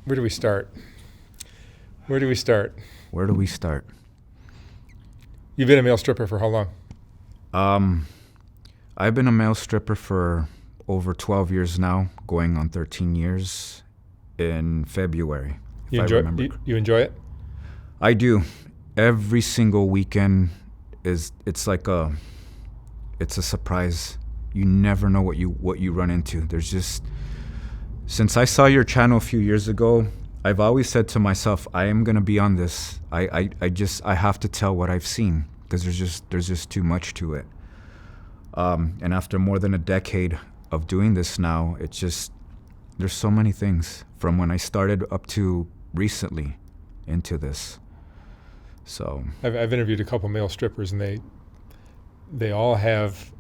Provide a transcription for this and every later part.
Where do we start? Where do we start? Where do we start? You've been a male stripper for how long? I've been a male stripper for over 12 years now, going on 13 years in February, if You I enjoy remember. you enjoy it? I do. Every single weekend it's a surprise. You never know what you run into. Since I saw your channel a few years ago, I've always said to myself, I am gonna be on this. I have to tell what I've seen because there's just too much to it. And after more than a decade of doing this now, there's so many things from when I started up to recently into this. So I've interviewed a couple male strippers, and they all have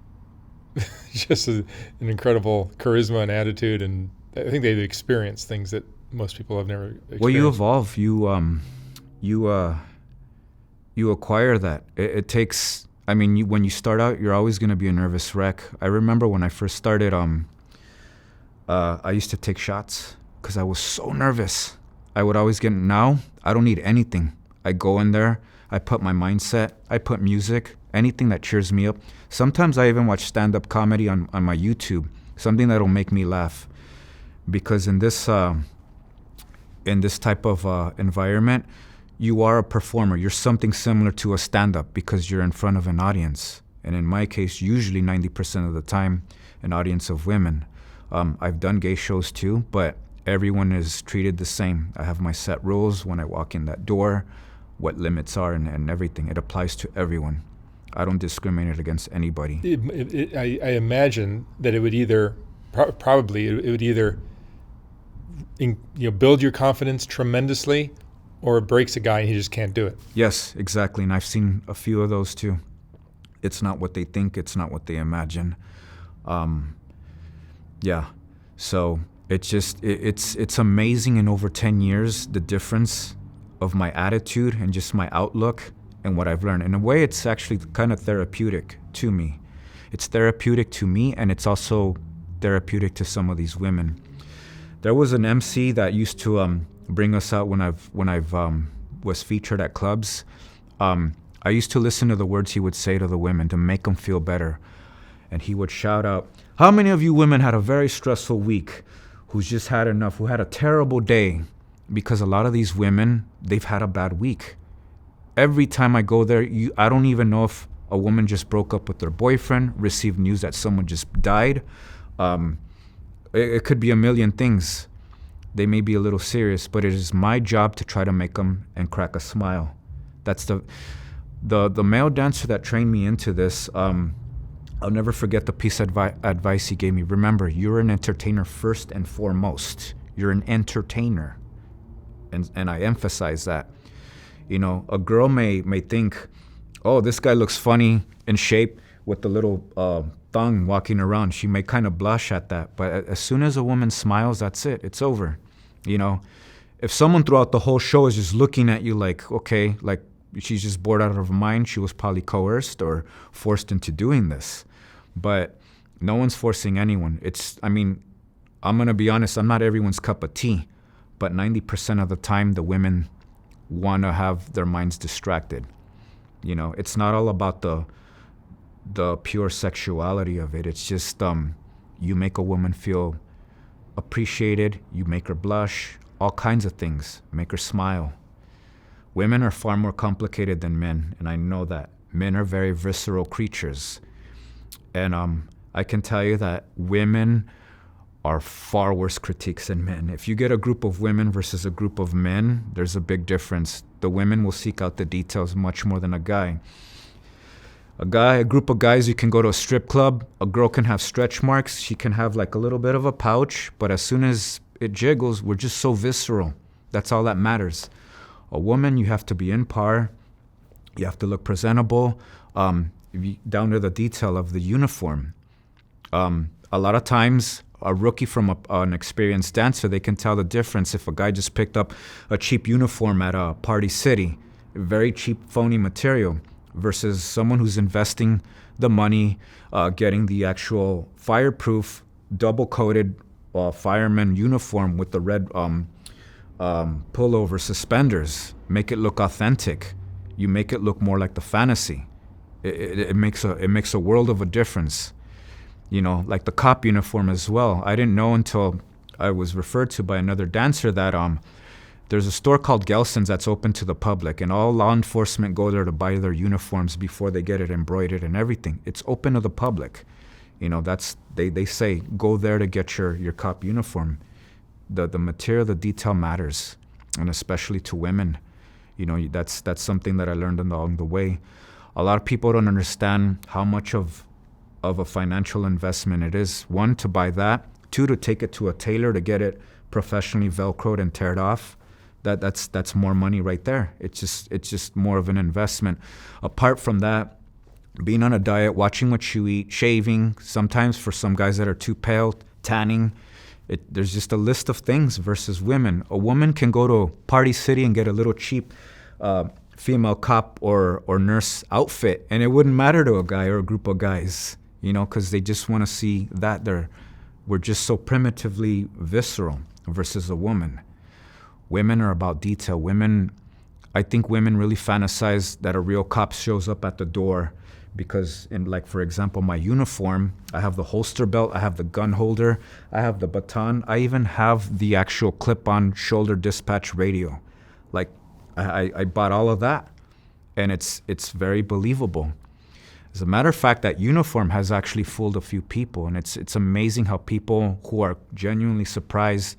just an incredible charisma and attitude, and I think they've experienced things that most people have never experienced. well, you evolve. You acquire that. It takes. I mean, when you start out, you're always going to be a nervous wreck. I remember when I first started. I used to take shots because I was so nervous. I would always get. Now I don't need anything. I go in there. I put my mindset. I put music. Anything that cheers me up. Sometimes I even watch stand-up comedy on my YouTube. Something that'll make me laugh. Because in this type of environment, you are a performer. You're something similar to a stand-up because you're in front of an audience. And in my case, usually 90% of the time, an audience of women. I've done gay shows too, but everyone is treated the same. I have my set rules when I walk in that door, what limits are and everything. It applies to everyone. I don't discriminate against anybody. I imagine that it would either build your confidence tremendously, or it breaks a guy and he just can't do it. Yes, exactly. And I've seen a few of those too. It's not what they think. It's not what they imagine. Yeah. So it's amazing in over 10 years, the difference of my attitude and just my outlook and what I've learned. In a way, it's actually kind of therapeutic to me. It's therapeutic to me, and it's also therapeutic to some of these women. There was an MC that used to bring us out when I've was featured at clubs. I used to listen to the words he would say to the women to make them feel better. And he would shout out, how many of you women had a very stressful week, who's just had enough, who had a terrible day? Because a lot of these women, they've had a bad week. Every time I go there, I don't even know if a woman just broke up with their boyfriend, received news that someone just died. It could be a million things. They may be a little serious, but it is my job to try to make them and crack a smile. That's the male dancer that trained me into this. I'll never forget the piece of advice he gave me. Remember, you're an entertainer first and foremost. You're an entertainer. And I emphasize that. You know, a girl may think, oh, this guy looks funny in shape with the little thong walking around. She may kind of blush at that. But as soon as a woman smiles, that's it. It's over. You know, if someone throughout the whole show is just looking at you like, okay, like she's just bored out of her mind, she was probably coerced or forced into doing this. But no one's forcing anyone. I'm going to be honest, I'm not everyone's cup of tea. But 90% of the time, the women want to have their minds distracted. You know, it's not all about the pure sexuality of it. It's just you make a woman feel appreciated, you make her blush, all kinds of things, make her smile. Women are far more complicated than men, and I know that. Men are very visceral creatures. And I can tell you that women are far worse critiques than men. If you get a group of women versus a group of men, there's a big difference. The women will seek out the details much more than a guy. A group of guys, you can go to a strip club, a girl can have stretch marks, she can have like a little bit of a pouch, but as soon as it jiggles, we're just so visceral. That's all that matters. A woman, you have to be in par, you have to look presentable, down to the detail of the uniform. A lot of times, a rookie from an experienced dancer, they can tell the difference if a guy just picked up a cheap uniform at a Party City, very cheap, phony material, versus someone who's investing the money, getting the actual fireproof, double-coated fireman uniform with the red pullover, suspenders, make it look authentic. You make it look more like the fantasy. It makes a world of a difference. You know, like the cop uniform as well. I didn't know until I was referred to by another dancer that there's a store called Gelson's that's open to the public, and all law enforcement go there to buy their uniforms before they get it embroidered and everything. It's open to the public. You know, that's they say go there to get your cop uniform. The material, the detail matters, and especially to women. You know, that's something that I learned along the way. A lot of people don't understand how much of a financial investment it is. One, to buy that. Two, to take it to a tailor to get it professionally Velcroed and teared off. That's more money right there. It's just more of an investment. Apart from that, being on a diet, watching what you eat, shaving, sometimes for some guys that are too pale, tanning, there's just a list of things versus women. A woman can go to Party City and get a little cheap female cop or nurse outfit, and it wouldn't matter to a guy or a group of guys, you know, because they just want to see that. We're just so primitively visceral versus a woman. Women are about detail. I think women really fantasize that a real cop shows up at the door because, for example, my uniform, I have the holster belt, I have the gun holder, I have the baton, I even have the actual clip-on shoulder dispatch radio. Like, I bought all of that, and it's very believable. As a matter of fact, that uniform has actually fooled a few people, and it's amazing how people who are genuinely surprised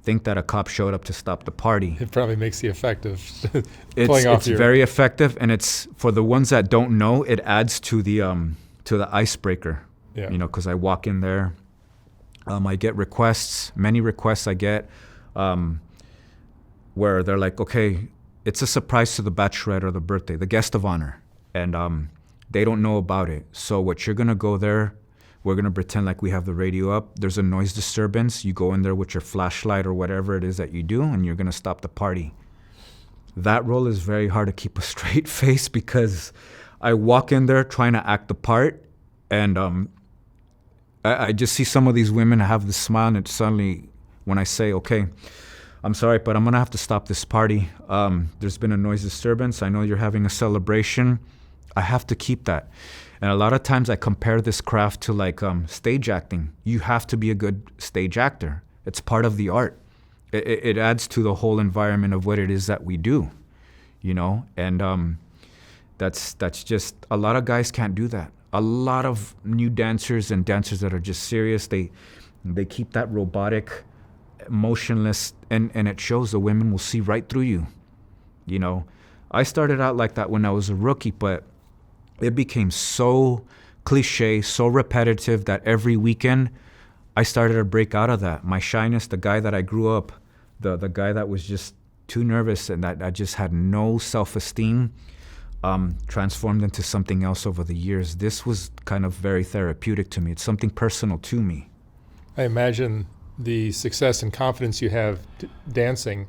think that a cop showed up to stop the party. It probably makes the effect of pulling off It's very effective, and it's for the ones that don't know. It adds to the icebreaker. Yeah. You know, because I walk in there, I get requests, many requests I get, where they're like, okay, it's a surprise to the bachelorette or the birthday, the guest of honor, and they don't know about it. So what you're gonna go there. We're going to pretend like we have the radio up. There's a noise disturbance. You go in there with your flashlight or whatever it is that you do, and you're going to stop the party. That role is very hard to keep a straight face because I walk in there trying to act the part, and I just see some of these women have this smile, and suddenly when I say, okay, I'm sorry, but I'm going to have to stop this party. There's been a noise disturbance. I know you're having a celebration. I have to keep that. And a lot of times I compare this craft to like stage acting. You have to be a good stage actor. It's part of the art. It adds to the whole environment of what it is that we do, you know? And that's just, a lot of guys can't do that. A lot of new dancers and dancers that are just serious, they keep that robotic, motionless, and it shows. The women will see right through you, you know? I started out like that when I was a rookie, but it became so cliche, so repetitive that every weekend I started to break out of that. My shyness, the guy that I grew up, the guy that was just too nervous and that I just had no self-esteem, transformed into something else over the years. This was kind of very therapeutic to me. It's something personal to me. I imagine the success and confidence you have dancing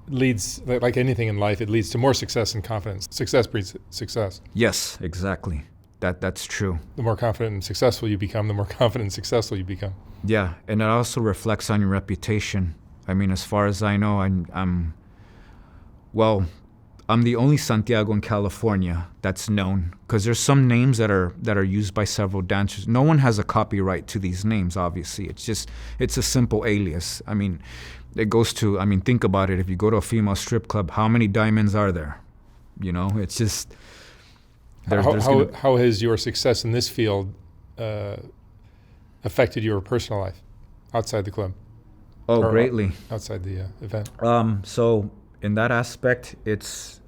leads, like anything in life, it leads to more success and confidence. Success breeds success. Yes, exactly. That's true. The more confident and successful you become, the more confident and successful you become. Yeah, and it also reflects on your reputation. I mean, as far as I know, I'm the only Santiago in California that's known, because there's some names that are used by several dancers. No one has a copyright to these names, obviously. It's a simple alias. I mean, it goes to, think about it. If you go to a female strip club, how many diamonds are there? You know, it's just... How has your success in this field affected your personal life outside the club? Oh, greatly. Outside the event. So in that aspect, it's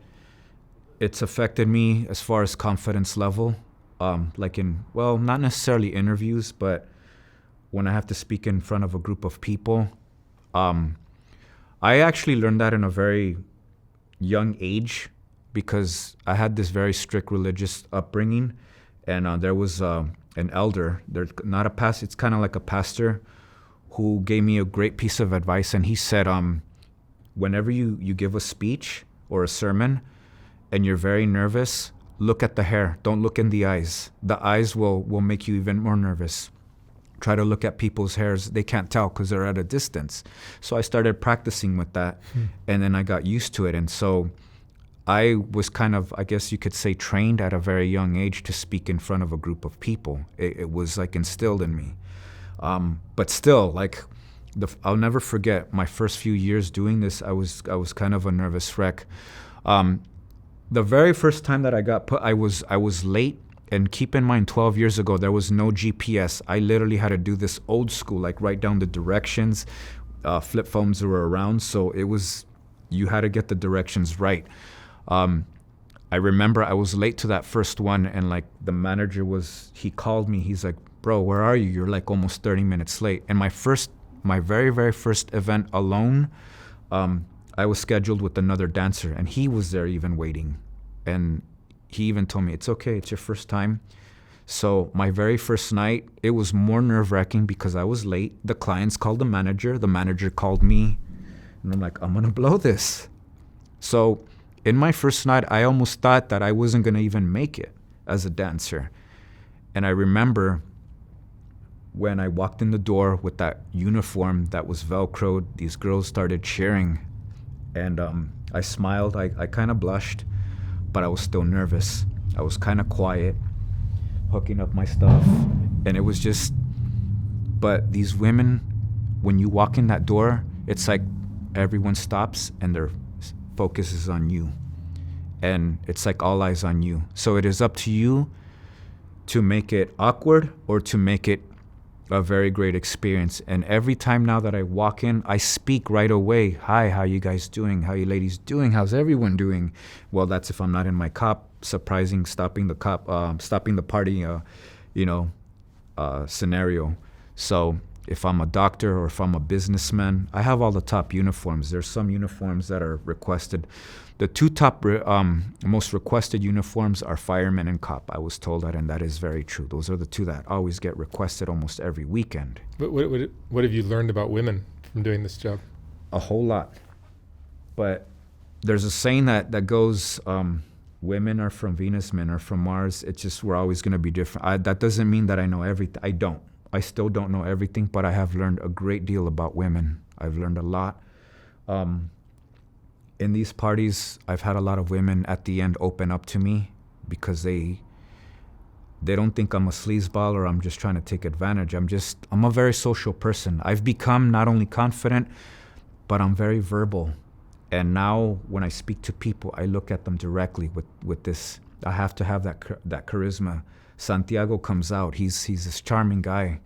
affected me as far as confidence level. Like not necessarily interviews, but when I have to speak in front of a group of people. I actually learned that in a very young age because I had this very strict religious upbringing, and there was an elder. There's not a pastor. It's kind of like a pastor who gave me a great piece of advice, and he said, whenever you give a speech or a sermon and you're very nervous, look at the hair. Don't look in the eyes. The eyes will make you even more nervous. try to look at people's hairs. They can't tell because they're at a distance. So I started practicing with that, and then I got used to it. And so I was kind of, I guess you could say, trained at a very young age to speak in front of a group of people. It was like instilled in me. But still, like, I'll never forget my first few years doing this. I was kind of a nervous wreck. The very first time that I got put, I was late. And keep in mind, 12 years ago, there was no GPS. I literally had to do this old school, like write down the directions. Flip phones were around, so you had to get the directions right. I remember I was late to that first one, and like the manager he called me. He's like, "Bro, where are you? You're like almost 30 minutes late." And my very, very first event alone, I was scheduled with another dancer, and he was there even waiting. And he even told me, "It's okay, it's your first time." So my very first night, it was more nerve-wracking because I was late. The clients called the manager called me, and I'm like, I'm gonna blow this. So in my first night, I almost thought that I wasn't gonna even make it as a dancer. And I remember when I walked in the door with that uniform that was Velcroed, these girls started cheering. And I smiled, I kind of blushed, but I was still nervous. I was kind of quiet, hooking up my stuff, and it was just, but these women, when you walk in that door, it's like everyone stops and their focus is on you. And it's like all eyes on you. So it is up to you to make it awkward or to make it a very great experience. And every time now that I walk in, I speak right away. "Hi, how you guys doing? How you ladies doing? How's everyone doing?" Well, that's if I'm not in my stopping the party, scenario. So if I'm a doctor or if I'm a businessman, I have all the top uniforms. There's some uniforms that are requested. The two top most requested uniforms are fireman and cop. I was told that, and that is very true. Those are the two that always get requested almost every weekend. But what have you learned about women from doing this job? A whole lot. But there's a saying that goes, women are from Venus, men are from Mars. It's just we're always going to be different. That doesn't mean that I know everything. I don't. I still don't know everything, but I have learned a great deal about women. I've learned a lot. In these parties, I've had a lot of women at the end open up to me because they don't think I'm a sleazeball or I'm just trying to take advantage. I'm a very social person. I've become not only confident, but I'm very verbal. And now when I speak to people, I look at them directly with this. I have to have that charisma. Santiago comes out. He's this charming guy,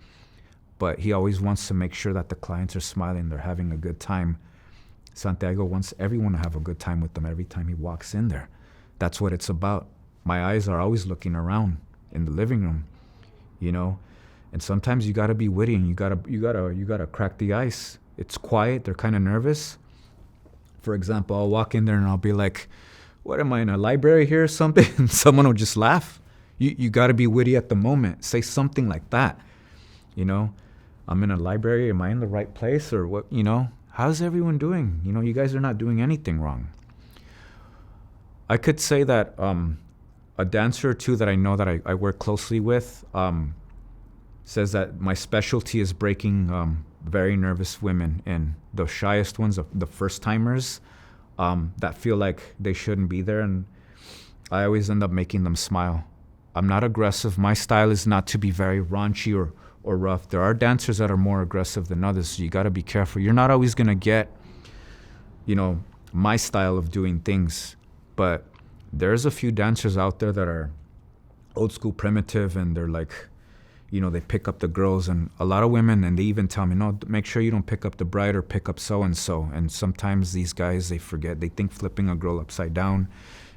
but he always wants to make sure that the clients are smiling, they're having a good time. Santiago wants everyone to have a good time with them every time he walks in there. That's what it's about. My eyes are always looking around in the living room, and sometimes you gotta be witty and you gotta crack the ice. It's quiet, they're kind of nervous. For example, I'll walk in there and I'll be like, "What am I, in a library here or something?" And someone will just laugh. You gotta be witty at the moment. Say something like that. I'm in a library, am I in the right place or what, how's everyone doing? You guys are not doing anything wrong. I could say that a dancer or two that I know that I work closely with says that my specialty is breaking very nervous women, and the shyest ones, the first-timers that feel like they shouldn't be there, and I always end up making them smile. I'm not aggressive. My style is not to be very raunchy or rough. There are dancers that are more aggressive than others, so you got to be careful. You're not always going to get, my style of doing things, but there's a few dancers out there that are old school primitive, and they're like, they pick up the girls, and a lot of women, and they even tell me, "No, make sure you don't pick up the bride or pick up so-and-so." And sometimes these guys, they forget. They think flipping a girl upside down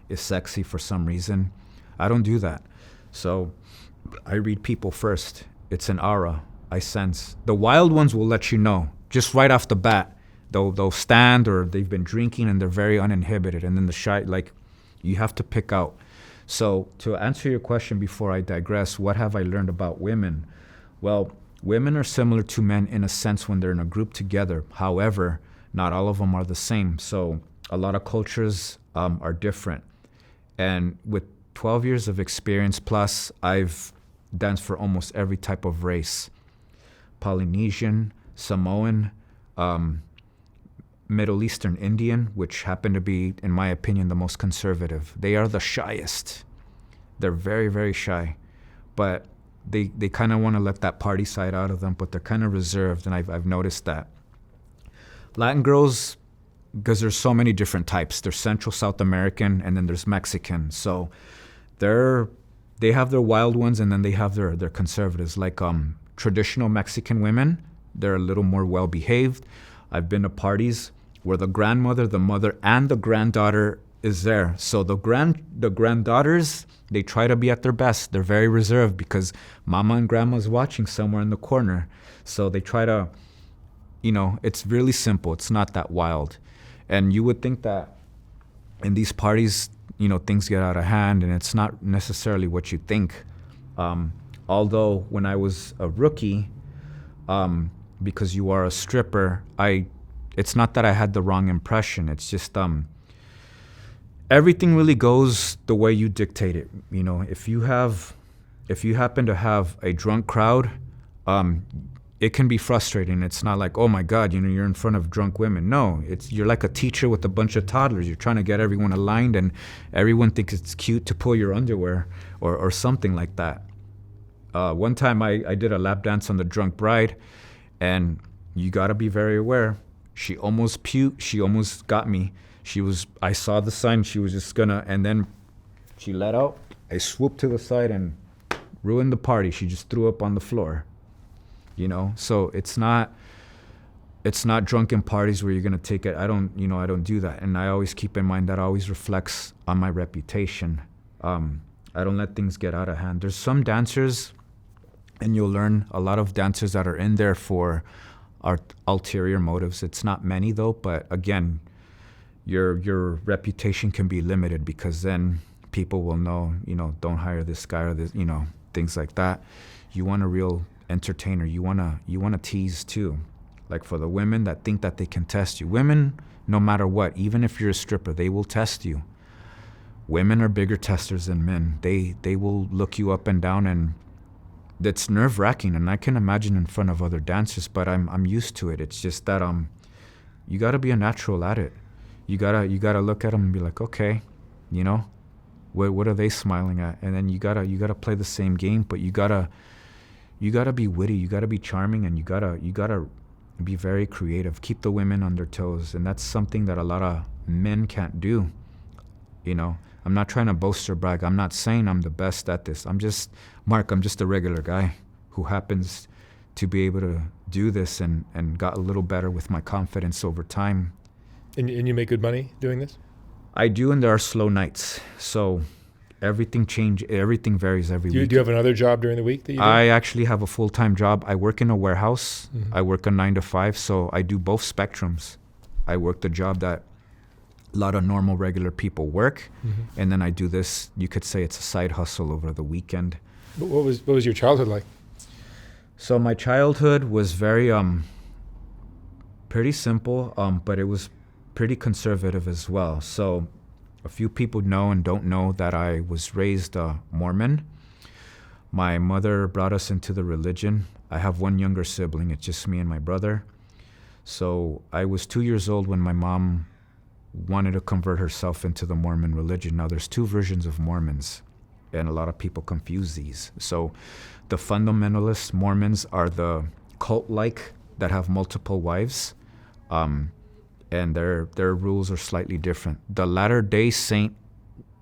is sexy for some reason. I don't do that. So I read people first. It's an aura. I sense. The wild ones will let you know just right off the bat. They'll stand, or they've been drinking and they're very uninhibited. And then the shy, you have to pick out. So to answer your question before I digress, what have I learned about women? Well, women are similar to men in a sense when they're in a group together. However, not all of them are the same. So a lot of cultures are different. And with 12 years of experience plus, I've danced for almost every type of race. Polynesian, Samoan, Middle Eastern Indian, which happen to be, in my opinion, the most conservative. They are the shyest. They're very, very shy. But they kind of want to let that party side out of them, but they're kind of reserved, and I've noticed that. Latin girls, because there's so many different types. There's Central South American, and then there's Mexican. So they have their wild ones, and then they have their conservatives. Like traditional Mexican women, they're a little more well-behaved. I've been to parties where the grandmother, the mother, and the granddaughter is there. So the granddaughters, they try to be at their best. They're very reserved because mama and grandma's watching somewhere in the corner. So they try to, it's really simple. It's not that wild. And you would think that in these parties, things get out of hand, and it's not necessarily what you think. Although when I was a rookie, because you are a stripper, it's not that I had the wrong impression. It's just everything really goes the way you dictate it. If you happen to have a drunk crowd, it can be frustrating. It's not like, oh my God, you're in front of drunk women. No, you're like a teacher with a bunch of toddlers. You're trying to get everyone aligned, and everyone thinks it's cute to pull your underwear or something like that. One time I did a lap dance on the drunk bride, and you gotta be very aware. She almost puked. She almost got me. I saw the sign. She was just gonna, and then she let out. I swooped to the side and ruined the party. She just threw up on the floor. So it's not drunken parties where you're gonna take it. I don't do that, and I always keep in mind that always reflects on my reputation. I don't let things get out of hand. There's some dancers, and you'll learn a lot of dancers that are in there for our ulterior motives. It's not many though, but again, your reputation can be limited because then people will know, don't hire this guy or this, things like that. You want a real entertainer. You want to tease too. Like for the women that think that they can test you. Women, no matter what, even if you're a stripper, they will test you. Women are bigger testers than men. They will look you up and down, and that's nerve-wracking. And I can imagine in front of other dancers, but I'm used to it. It's just that you got to be a natural at it. You gotta look at them and be like, okay, what are they smiling at? And then you gotta play the same game, but you gotta be witty, you gotta be charming, and you gotta be very creative. Keep the women on their toes, and that's something that a lot of men can't do. I'm not trying to boast or brag. I'm not saying I'm the best at this. I'm just a regular guy who happens to be able to do this and got a little better with my confidence over time. And you make good money doing this? I do, and there are slow nights. So everything varies every week. Do you have another job during the week that you do? I actually have a full-time job. I work in a warehouse. Mm-hmm. I work a 9 to 5, so I do both spectrums. I work the job that a lot of normal, regular people work, mm-hmm. and then I do this. You could say it's a side hustle over the weekend. But what was your childhood like? So my childhood was very pretty simple, but it was pretty conservative as well. So a few people know and don't know that I was raised Mormon. My mother brought us into the religion. I have one younger sibling. It's just me and my brother. So I was 2 years old when my mom wanted to convert herself into the Mormon religion. Now there's two versions of Mormons, and a lot of people confuse these. So the fundamentalist Mormons are the cult-like that have multiple wives. And their rules are slightly different. The Latter-day Saint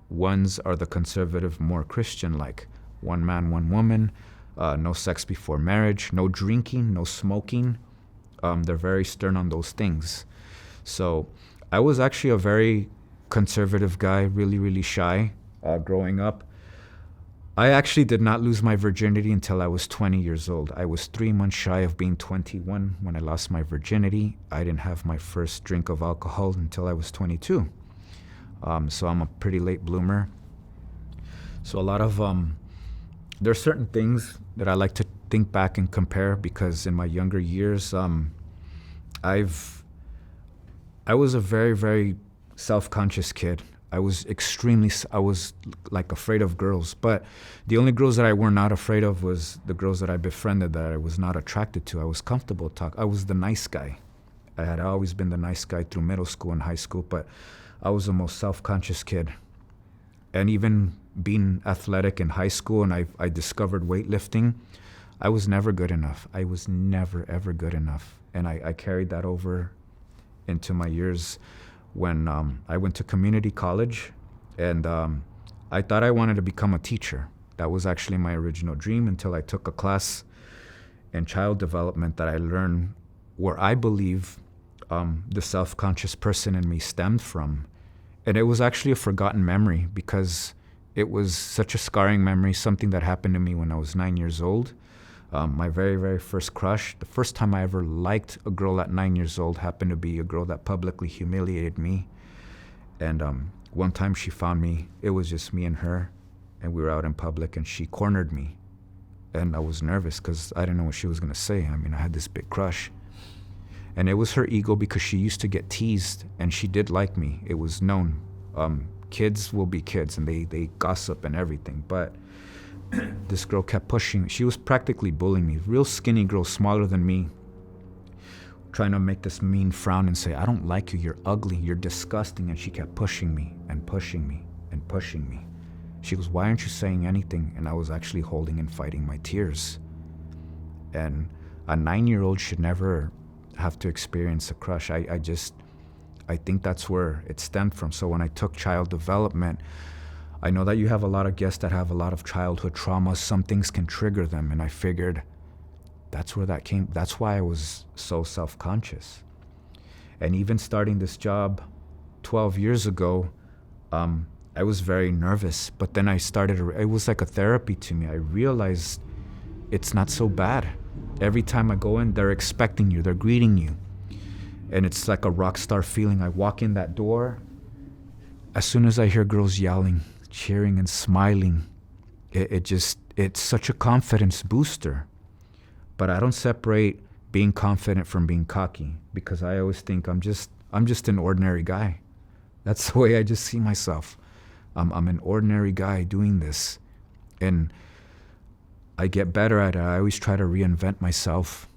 ones are the conservative, more Christian-like. One man, one woman, no sex before marriage, no drinking, no smoking. They're very stern on those things. So I was actually a very conservative guy, really, really shy growing up. I actually did not lose my virginity until I was 20 years old. I was 3 months shy of being 21 when I lost my virginity. I didn't have my first drink of alcohol until I was 22. So I'm a pretty late bloomer. So a lot of, there are certain things that I like to think back and compare because in my younger years, I was a very, very self-conscious kid. I was I was like afraid of girls. But the only girls that I were not afraid of was the girls that I befriended that I was not attracted to. I was comfortable talking. I was the nice guy. I had always been the nice guy through middle school and high school, but I was the most self-conscious kid. And even being athletic in high school, and I discovered weightlifting, I was never good enough. I was never, ever good enough. And I carried that over into my years when I went to community college, and I thought I wanted to become a teacher. That was actually my original dream until I took a class in child development that I learned where I believe the self-conscious person in me stemmed from. And it was actually a forgotten memory because it was such a scarring memory, something that happened to me when I was 9 years old. My very, very first crush, the first time I ever liked a girl at 9 years old happened to be a girl that publicly humiliated me. And one time she found me, it was just me and her, and we were out in public, and she cornered me. And I was nervous because I didn't know what she was going to say. I mean, I had this big crush. And it was her ego because she used to get teased, and she did like me. It was known. Kids will be kids, and they gossip and everything. But this girl kept pushing. She was practically bullying me. Real skinny girl, smaller than me, trying to make this mean frown and say, I don't like you. You're ugly. You're disgusting. And she kept pushing me and pushing me and pushing me. She goes, why aren't you saying anything? And I was actually holding and fighting my tears. And a 9-year-old should never have to experience a crush. I think that's where it stemmed from. So when I took child development, I know that you have a lot of guests that have a lot of childhood traumas. Some things can trigger them. And I figured that's where that came. That's why I was so self-conscious. And even starting this job 12 years ago, I was very nervous. But then it was like a therapy to me. I realized it's not so bad. Every time I go in, they're expecting you, they're greeting you. And it's like a rock star feeling. I walk in that door, as soon as I hear girls yelling, cheering and smiling, it's such a confidence booster. But I don't separate being confident from being cocky, because I always think I'm just an ordinary guy. That's the way I just see myself. I'm an ordinary guy doing this. And I get better at it. I always try to reinvent myself.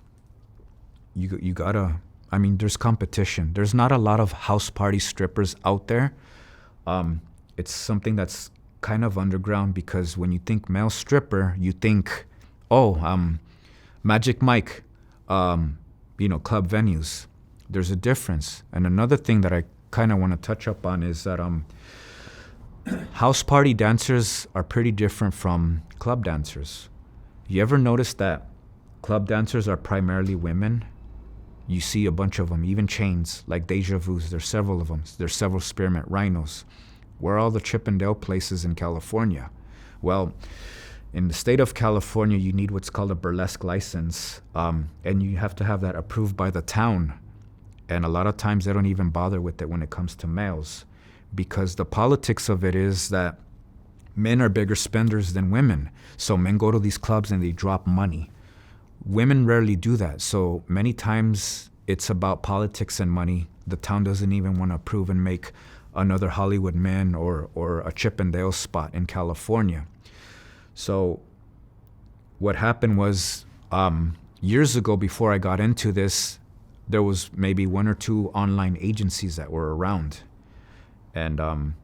You gotta, I mean, there's competition. There's not a lot of house party strippers out there. It's something that's kind of underground, because when you think male stripper, you think, Magic Mike, club venues. There's a difference. And another thing that I kind of want to touch up on is that house party dancers are pretty different from club dancers. You ever notice that club dancers are primarily women? You see a bunch of them, even chains, like Deja Vu's. There's several of them. There's several Spearmint Rhinos. Where are all the Chippendale places in California? Well, in the state of California, you need what's called a burlesque license, and you have to have that approved by the town. And a lot of times they don't even bother with it when it comes to males, because the politics of it is that men are bigger spenders than women. So men go to these clubs and they drop money. Women rarely do that. So many times it's about politics and money. The town doesn't even want to approve and make another Hollywood man or a Chippendale spot in California. So what happened was, years ago, before I got into this, there was maybe 1 or 2 online agencies that were around. And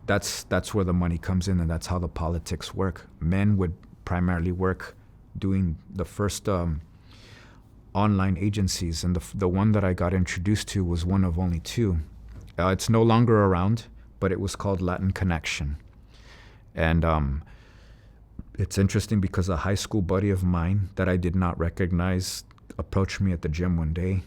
that's where the money comes in, and that's how the politics work. Men would primarily work doing the first online agencies, and the one that I got introduced to was one of only 2. It's no longer around, but it was called Latin Connection. And it's interesting because a high school buddy of mine that I did not recognize approached me at the gym one day,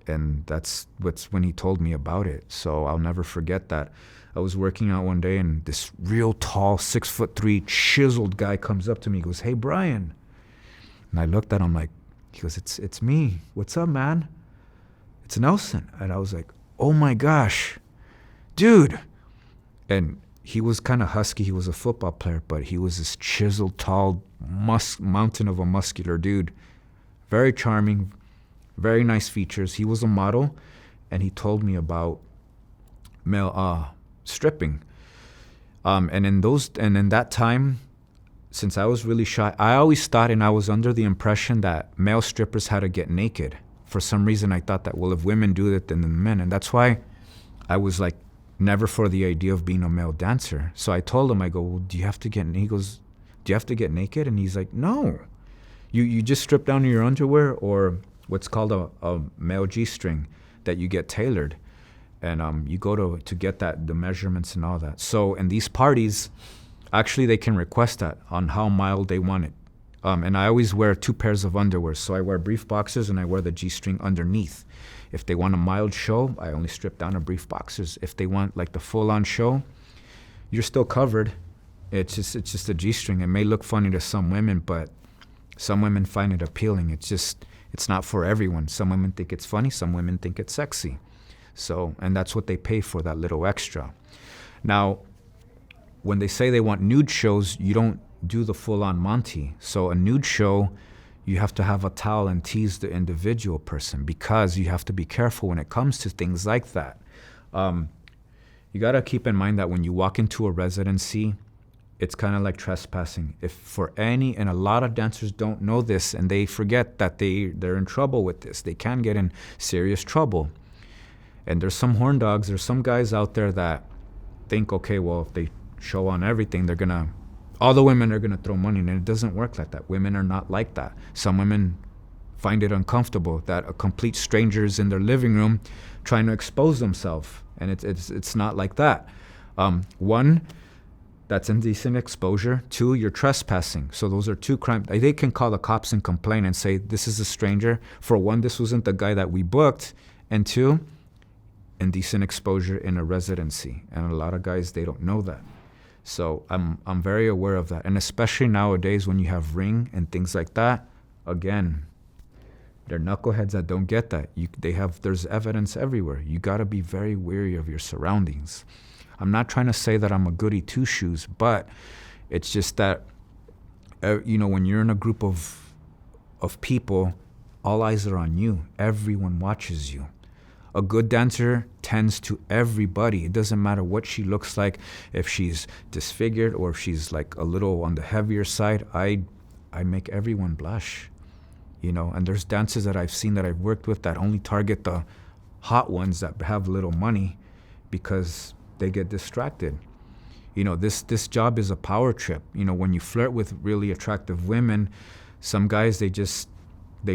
and that's when he told me about it. So I'll never forget that. I was working out one day, and this real tall, 6'3", chiseled guy comes up to me. He goes, "Hey, Brian." And I looked at him like, he goes, it's me. What's up, man? It's Nelson. And I was like, oh my gosh, dude. And he was kind of husky. He was a football player, but he was this chiseled, tall, mountain of a muscular dude. Very charming, very nice features. He was a model, and he told me about male stripping. And in that time, since I was really shy, I always thought, and I was under the impression that male strippers had to get naked. For some reason, I thought that, well, if women do it, then the men. And that's why I was like never for the idea of being a male dancer. So I told him, I go, well, do you have to get, he goes, do you have to get naked? And he's like, no. You just strip down to your underwear or what's called a male G-string that you get tailored. And you go to get the measurements and all that. So in these parties, actually they can request that on how mild they want it. And I always wear 2 pairs of underwear. So I wear brief boxers and I wear the G-string underneath. If they want a mild show, I only strip down to brief boxers. If they want like the full-on show, you're still covered. It's just a G-string. It may look funny to some women, but some women find it appealing. It's not for everyone. Some women think it's funny. Some women think it's sexy. So, and that's what they pay for, that little extra. Now, when they say they want nude shows, you don't do the full-on Monty. So a nude show, you have to have a towel and tease the individual person because you have to be careful when it comes to things like that. You got to keep in mind that when you walk into a residency, it's kind of like trespassing. And a lot of dancers don't know this, and they forget that they're in trouble with this. They can get in serious trouble. And there's some horn dogs, there's some guys out there that think, okay, well, if they show on everything, all the women are gonna throw money, and it doesn't work like that. Women are not like that. Some women find it uncomfortable that a complete stranger is in their living room trying to expose themselves, and it's not like that. One, that's indecent exposure. 2, you're trespassing. So those are 2 crimes. They can call the cops and complain and say, this is a stranger. For 1, this wasn't the guy that we booked. And 2, indecent exposure in a residency. And a lot of guys, they don't know that. So I'm very aware of that. And especially nowadays when you have Ring and things like that, again, they're knuckleheads that don't get that. There's evidence everywhere. You got to be very wary of your surroundings. I'm not trying to say that I'm a goody two-shoes, but it's just that, when you're in a group of people, all eyes are on you. Everyone watches you. A good dancer tends to everybody. It doesn't matter what she looks like, if she's disfigured or if she's like a little on the heavier side. I make everyone blush, and there's dancers that I've seen that I've worked with that only target the hot ones that have little money because they get distracted. This job is a power trip. When you flirt with really attractive women, some guys, they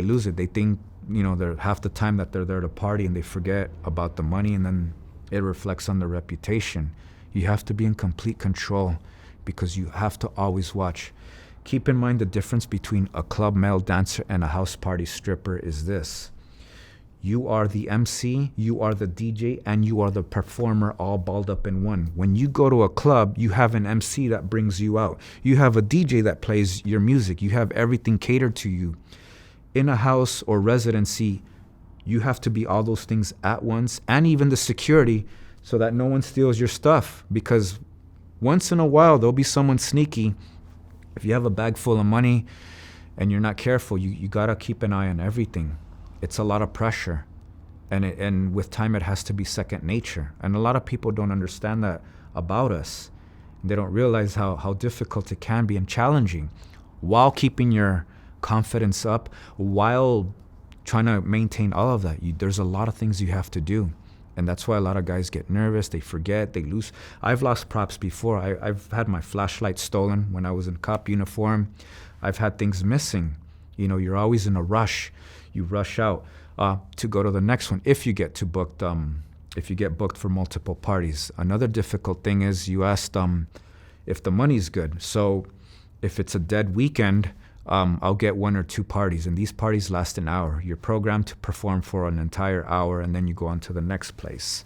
lose it. They think, they're half the time that they're there to party and they forget about the money, and then it reflects on their reputation. You have to be in complete control because you have to always watch. Keep in mind the difference between a club male dancer and a house party stripper is this. You are the MC, you are the DJ, and you are the performer all balled up in one. When you go to a club, you have an MC that brings you out. You have a DJ that plays your music. You have everything catered to you. In a house or residency, you have to be all those things at once, and even the security, so that no one steals your stuff. Because once in a while, there'll be someone sneaky. If you have a bag full of money and you're not careful, you gotta keep an eye on everything. It's a lot of pressure, and with time it has to be second nature. And a lot of people don't understand that about us. They don't realize how difficult it can be and challenging while keeping your confidence up, while trying to maintain all of that. There's a lot of things you have to do, and that's why a lot of guys get nervous, they forget, they lose. I've lost props before. I've had my flashlight stolen when I was in cop uniform. I've had things missing. You're always in a rush. You rush out to go to the next one if you get booked for multiple parties. Another difficult thing is you asked if the money's good. So if it's a dead weekend, I'll get 1 or 2 parties, and these parties last an hour. You're programmed to perform for an entire hour, and then you go on to the next place.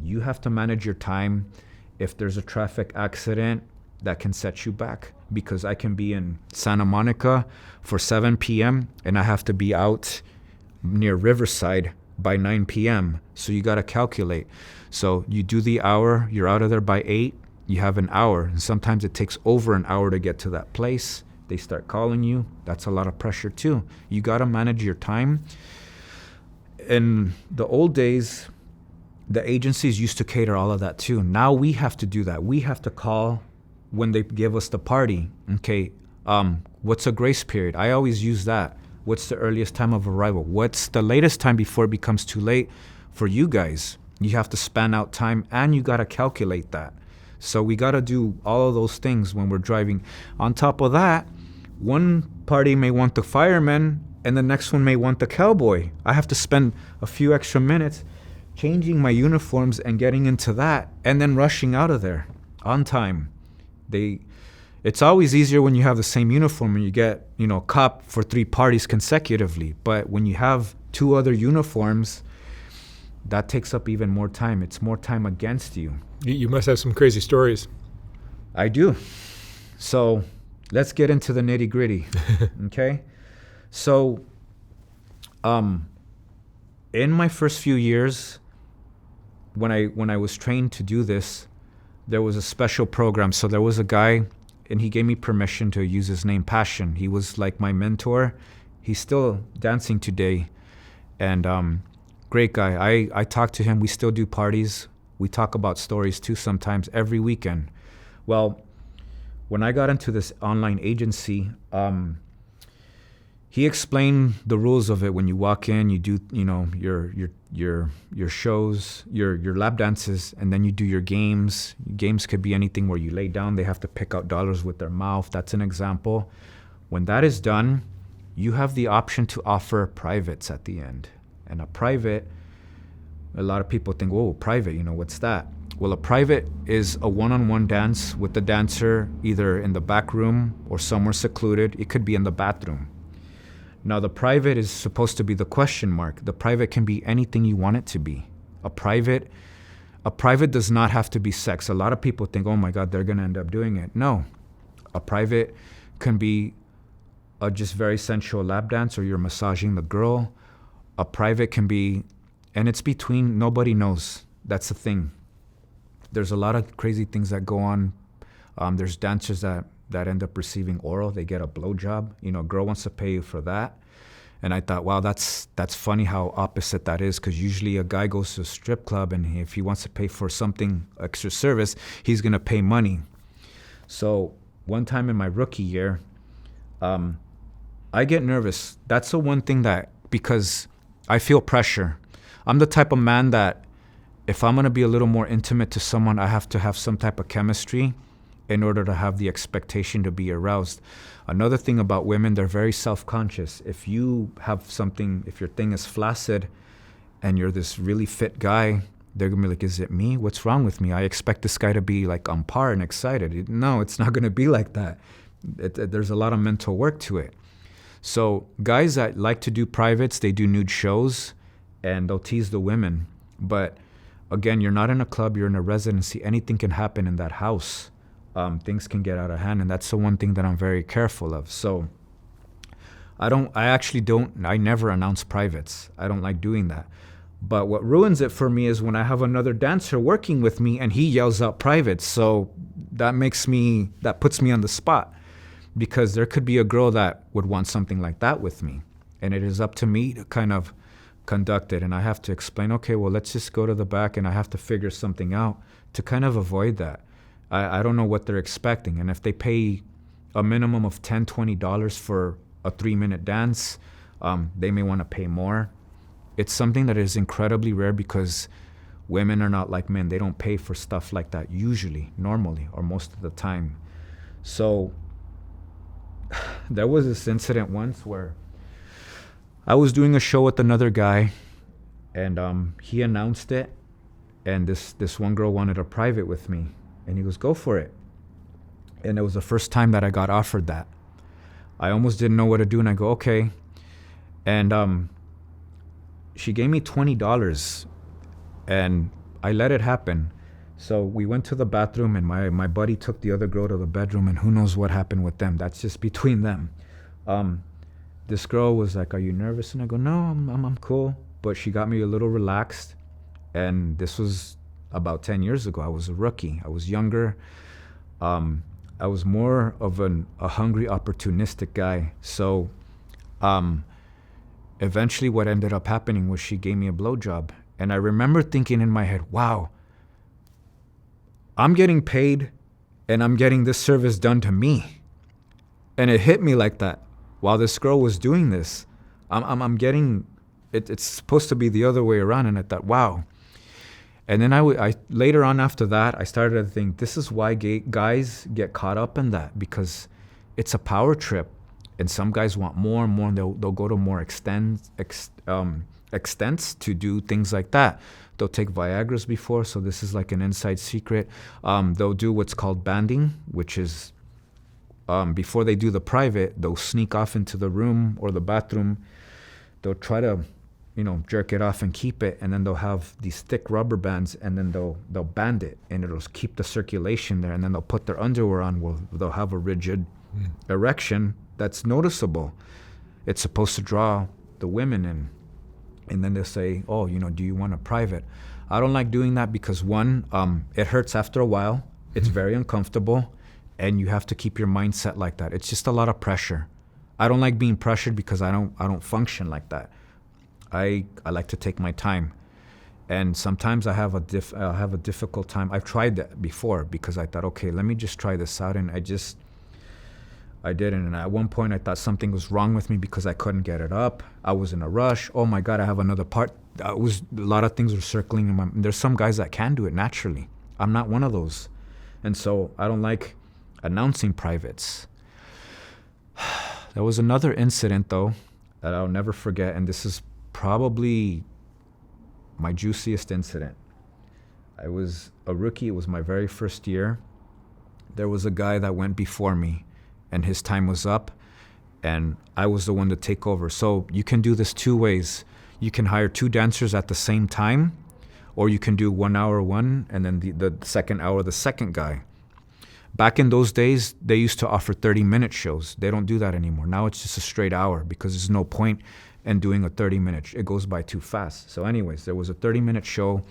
You have to manage your time. If there's a traffic accident, that can set you back, because I can be in Santa Monica for 7 p.m. and I have to be out near Riverside by 9 p.m. So you got to calculate. So you do the hour, you're out of there by 8, you have an hour. And sometimes it takes over an hour to get to that place. They start calling you. That's a lot of pressure too. You got to manage your time. In the old days, the agencies used to cater all of that too. Now we have to do that. We have to call when they give us the party. Okay, what's a grace period? I always use that. What's the earliest time of arrival? What's the latest time before it becomes too late for you guys? You have to span out time, and you got to calculate that. So we got to do all of those things when we're driving. On top of that, one party may want the fireman, and the next one may want the cowboy. I have to spend a few extra minutes changing my uniforms and getting into that, and then rushing out of there on time. It's always easier when you have the same uniform and you get, cop for 3 parties consecutively. But when you have 2 other uniforms, that takes up even more time. It's more time against you. You must have some crazy stories. I do. So let's get into the nitty gritty. Okay. So, in my first few years, when I was trained to do this, there was a special program. So there was a guy, and he gave me permission to use his name, Passion. He was like my mentor. He's still dancing today, and great guy. I talk to him. We still do parties. We talk about stories too sometimes every weekend. Well, when I got into this online agency, he explained the rules of it. When you walk in, you do your shows, your lap dances, and then you do your games. Games could be anything where you lay down. They have to pick out dollars with their mouth. That's an example. When that is done, you have the option to offer privates at the end. And a private, a lot of people think, whoa, private, what's that? Well, a private is a one-on-one dance with the dancer, either in the back room or somewhere secluded. It could be in the bathroom. Now, the private is supposed to be the question mark. The private can be anything you want it to be. A private does not have to be sex. A lot of people think, oh my God, they're going to end up doing it. No. A private can be a just very sensual lap dance, or you're massaging the girl. A private can be, and it's between, nobody knows. That's the thing. There's a lot of crazy things that go on. There's dancers that end up receiving oral. They get a blowjob. A girl wants to pay you for that. And I thought, wow, that's funny how opposite that is, because usually a guy goes to a strip club, and if he wants to pay for something extra service, he's going to pay money. So one time in my rookie year, I get nervous. That's the one thing that, because I feel pressure. I'm the type of man that if I'm going to be a little more intimate to someone, I have to have some type of chemistry in order to have the expectation to be aroused. Another thing about women, they're very self-conscious. If you have something, if your thing is flaccid and you're this really fit guy, they're going to be like, is it me? What's wrong with me? I expect this guy to be like on par and excited. No, it's not going to be like that. There's a lot of mental work to it. So guys that like to do privates, they do nude shows and they'll tease the women. But again, you're not in a club, you're in a residency. Anything can happen in that house. Things can get out of hand, and that's the one thing that I'm very careful of. So I never announce privates. I don't like doing that. But what ruins it for me is when I have another dancer working with me and he yells out privates. So that puts me on the spot, because there could be a girl that would want something like that with me. And it is up to me to kind of conduct it. And I have to explain, okay, well, let's just go to the back, and I have to figure something out to kind of avoid that. I don't know what they're expecting. And if they pay a minimum of $10, $20 for a 3-minute dance, they may want to pay more. It's something that is incredibly rare, because women are not like men. They don't pay for stuff like that usually, normally, or most of the time. So there was this incident once where I was doing a show with another guy, and he announced it, and this one girl wanted a private with me. And he goes, go for it. And it was the first time that I got offered that. I almost didn't know what to do, and I go, okay. And she gave me $20, and I let it happen. So we went to the bathroom, and my buddy took the other girl to the bedroom, and who knows what happened with them. That's just between them. This girl was like, are you nervous? And I go, no, I'm cool. But she got me a little relaxed, and this was about 10 years ago. I was a rookie. I was younger. I was more of a hungry, opportunistic guy. So eventually what ended up happening was she gave me a blowjob. And I remember thinking in my head, wow, I'm getting paid and I'm getting this service done to me. And it hit me like that. While this girl was doing this, I'm getting, it's supposed to be the other way around. And I thought, wow. And then I later on after that, I started to think, this is why guys get caught up in that, because it's a power trip. And some guys want more and more, and they'll go to more extents to do things like that. They'll take Viagra's before, so this is like an inside secret. They'll do what's called banding, which is before they do the private, they'll sneak off into the room or the bathroom. They'll try to, jerk it off and keep it, and then they'll have these thick rubber bands, and then they'll band it, and it'll keep the circulation there, and then they'll put their underwear on where they'll have a rigid erection that's noticeable. It's supposed to draw the women in. And then they'll say, oh, do you want a private? I don't like doing that because one, it hurts after a while. It's very uncomfortable, and you have to keep your mindset like that. It's just a lot of pressure. I don't like being pressured because I don't function like that. I like to take my time. And sometimes I have a difficult time. I've tried that before because I thought, okay, let me just try this out, and I didn't. And at one point I thought something was wrong with me because I couldn't get it up. I was in a rush. Oh my God, I have another part. A lot of things were circling in my mind. There's some guys that can do it naturally. I'm not one of those. And so I don't like announcing privates. There was another incident though that I'll never forget. And this is probably my juiciest incident. I was a rookie. It was my very first year. There was a guy that went before me, and his time was up, and I was the one to take over. So you can do this two ways. You can hire two dancers at the same time, or you can do 1 hour one, and then the second hour, the second guy. Back in those days, they used to offer 30-minute shows. They don't do that anymore. Now it's just a straight hour because there's no point in doing a 30-minute. It goes by too fast. So anyways, there was a 30-minute show.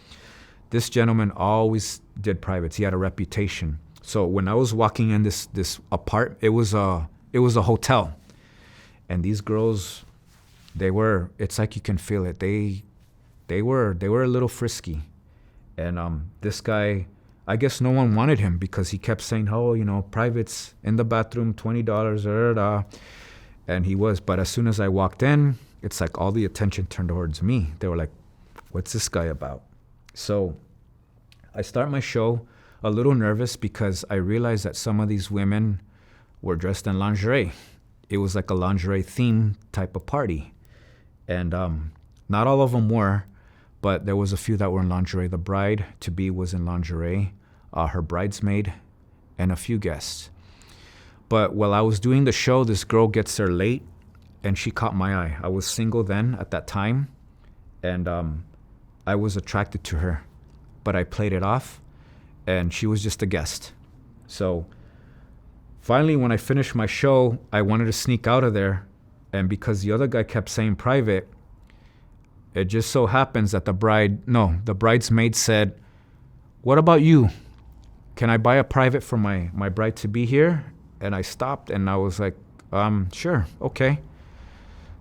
This gentleman always did privates. He had a reputation. So when I was walking in this apartment, it was a hotel, and these girls, it's like you can feel it. They were a little frisky, and this guy, I guess no one wanted him because he kept saying, oh, privates in the bathroom, $20, and he was. But as soon as I walked in, it's like all the attention turned towards me. They were like, what's this guy about? So I start my show a little nervous because I realized that some of these women were dressed in lingerie. It was like a lingerie theme type of party. And not all of them were, but there was a few that were in lingerie. The bride-to-be was in lingerie, her bridesmaid, and a few guests. But while I was doing the show, this girl gets there late, and she caught my eye. I was single then at that time, and I was attracted to her, but I played it off. And she was just a guest. So finally, when I finished my show, I wanted to sneak out of there. And because the other guy kept saying private, it just so happens that the bridesmaid said, what about you? Can I buy a private for my bride to be here? And I stopped and I was like, sure, okay.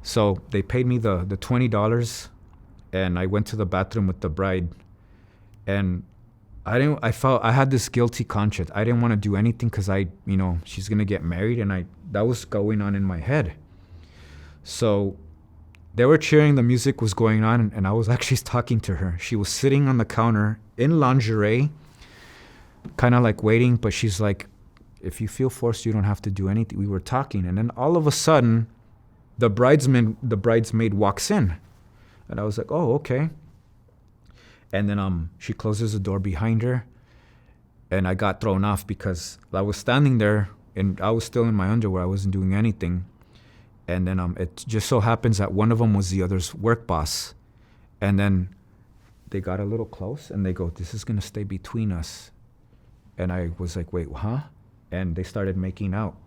So they paid me the $20, and I went to the bathroom with the bride. And I felt I had this guilty conscience. I didn't want to do anything because she's going to get married, and that was going on in my head. So they were cheering, the music was going on, and I was actually talking to her. She was sitting on the counter in lingerie, kind of like waiting, but she's like, if you feel forced, you don't have to do anything. We were talking, and then all of a sudden, the bridesmaid walks in, and I was like, oh, okay. And then she closes the door behind her, and I got thrown off because I was standing there, and I was still in my underwear. I wasn't doing anything. And then it just so happens that one of them was the other's work boss. And then they got a little close, and they go, this is going to stay between us. And I was like, wait, huh? And they started making out,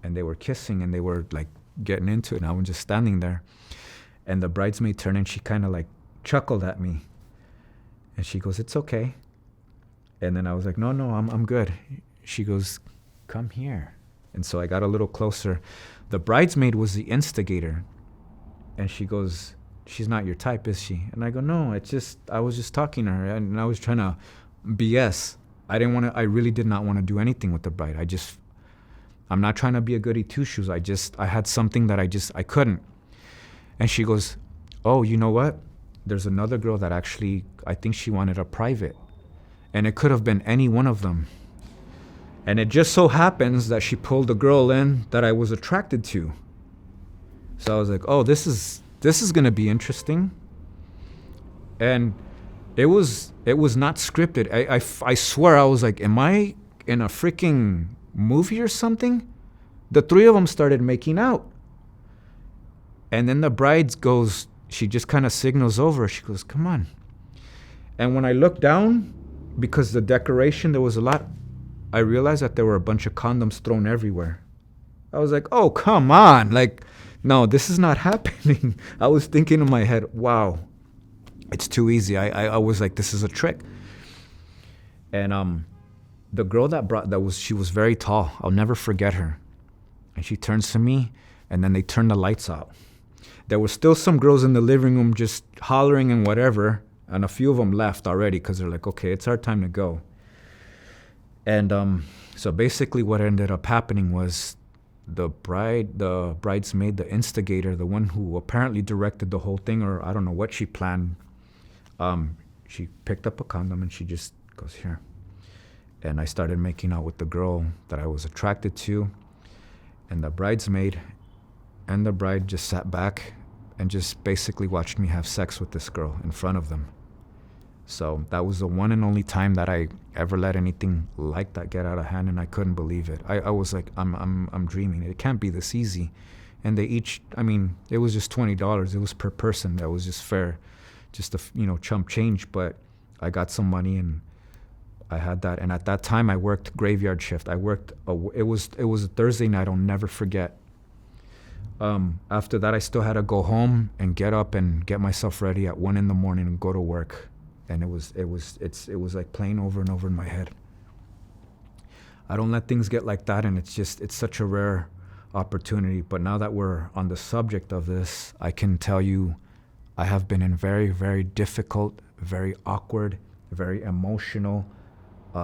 and they were kissing, and they were like getting into it, and I was just standing there. And the bridesmaid turned, and she kind of like chuckled at me. And she goes, it's okay. And then I was like, no, I'm good. She goes, come here. And so I got a little closer. The bridesmaid was the instigator. And she goes, she's not your type, is she? And I go, no, I was just talking to her, and I was trying to BS. I really did not want to do anything with the bride. I'm not trying to be a goody two shoes. I had something that I couldn't. And she goes, oh, you know what? There's another girl that actually, I think she wanted a private. And it could have been any one of them. And it just so happens that she pulled a girl in that I was attracted to. So I was like, oh, this is going to be interesting. And it was not scripted. I swear, I was like, am I in a freaking movie or something? The three of them started making out. And then the bride goes, she just kind of signals over. She goes, come on. And when I looked down, because the decoration, there was a lot, I realized that there were a bunch of condoms thrown everywhere. I was like, oh, come on. Like, no, this is not happening. I was thinking in my head, wow, it's too easy. I was like, this is a trick. And the girl she was very tall. I'll never forget her. And she turns to me, and then they turn the lights out. There were still some girls in the living room just hollering and whatever, and a few of them left already because they're like, okay, it's our time to go. And so basically what ended up happening was the bridesmaid, the instigator, the one who apparently directed the whole thing, or I don't know what she planned, she picked up a condom and she just goes, here. And I started making out with the girl that I was attracted to, and the bridesmaid and the bride just sat back and just basically watched me have sex with this girl in front of them. So that was the one and only time that I ever let anything like that get out of hand, and I couldn't believe it. I was like, I'm dreaming. It can't be this easy. And they each, it was just $20. It was per person. That was just fair, just a chump change. But I got some money and I had that. And at that time, I worked graveyard shift. It was a Thursday night. I'll never forget. After that, I still had to go home and get up and get myself ready at 1 a.m. and go to work. And it was like playing over and over in my head. I don't let things get like that, and it's such a rare opportunity. But now that we're on the subject of this, I can tell you I have been in very, very difficult, very awkward, very emotional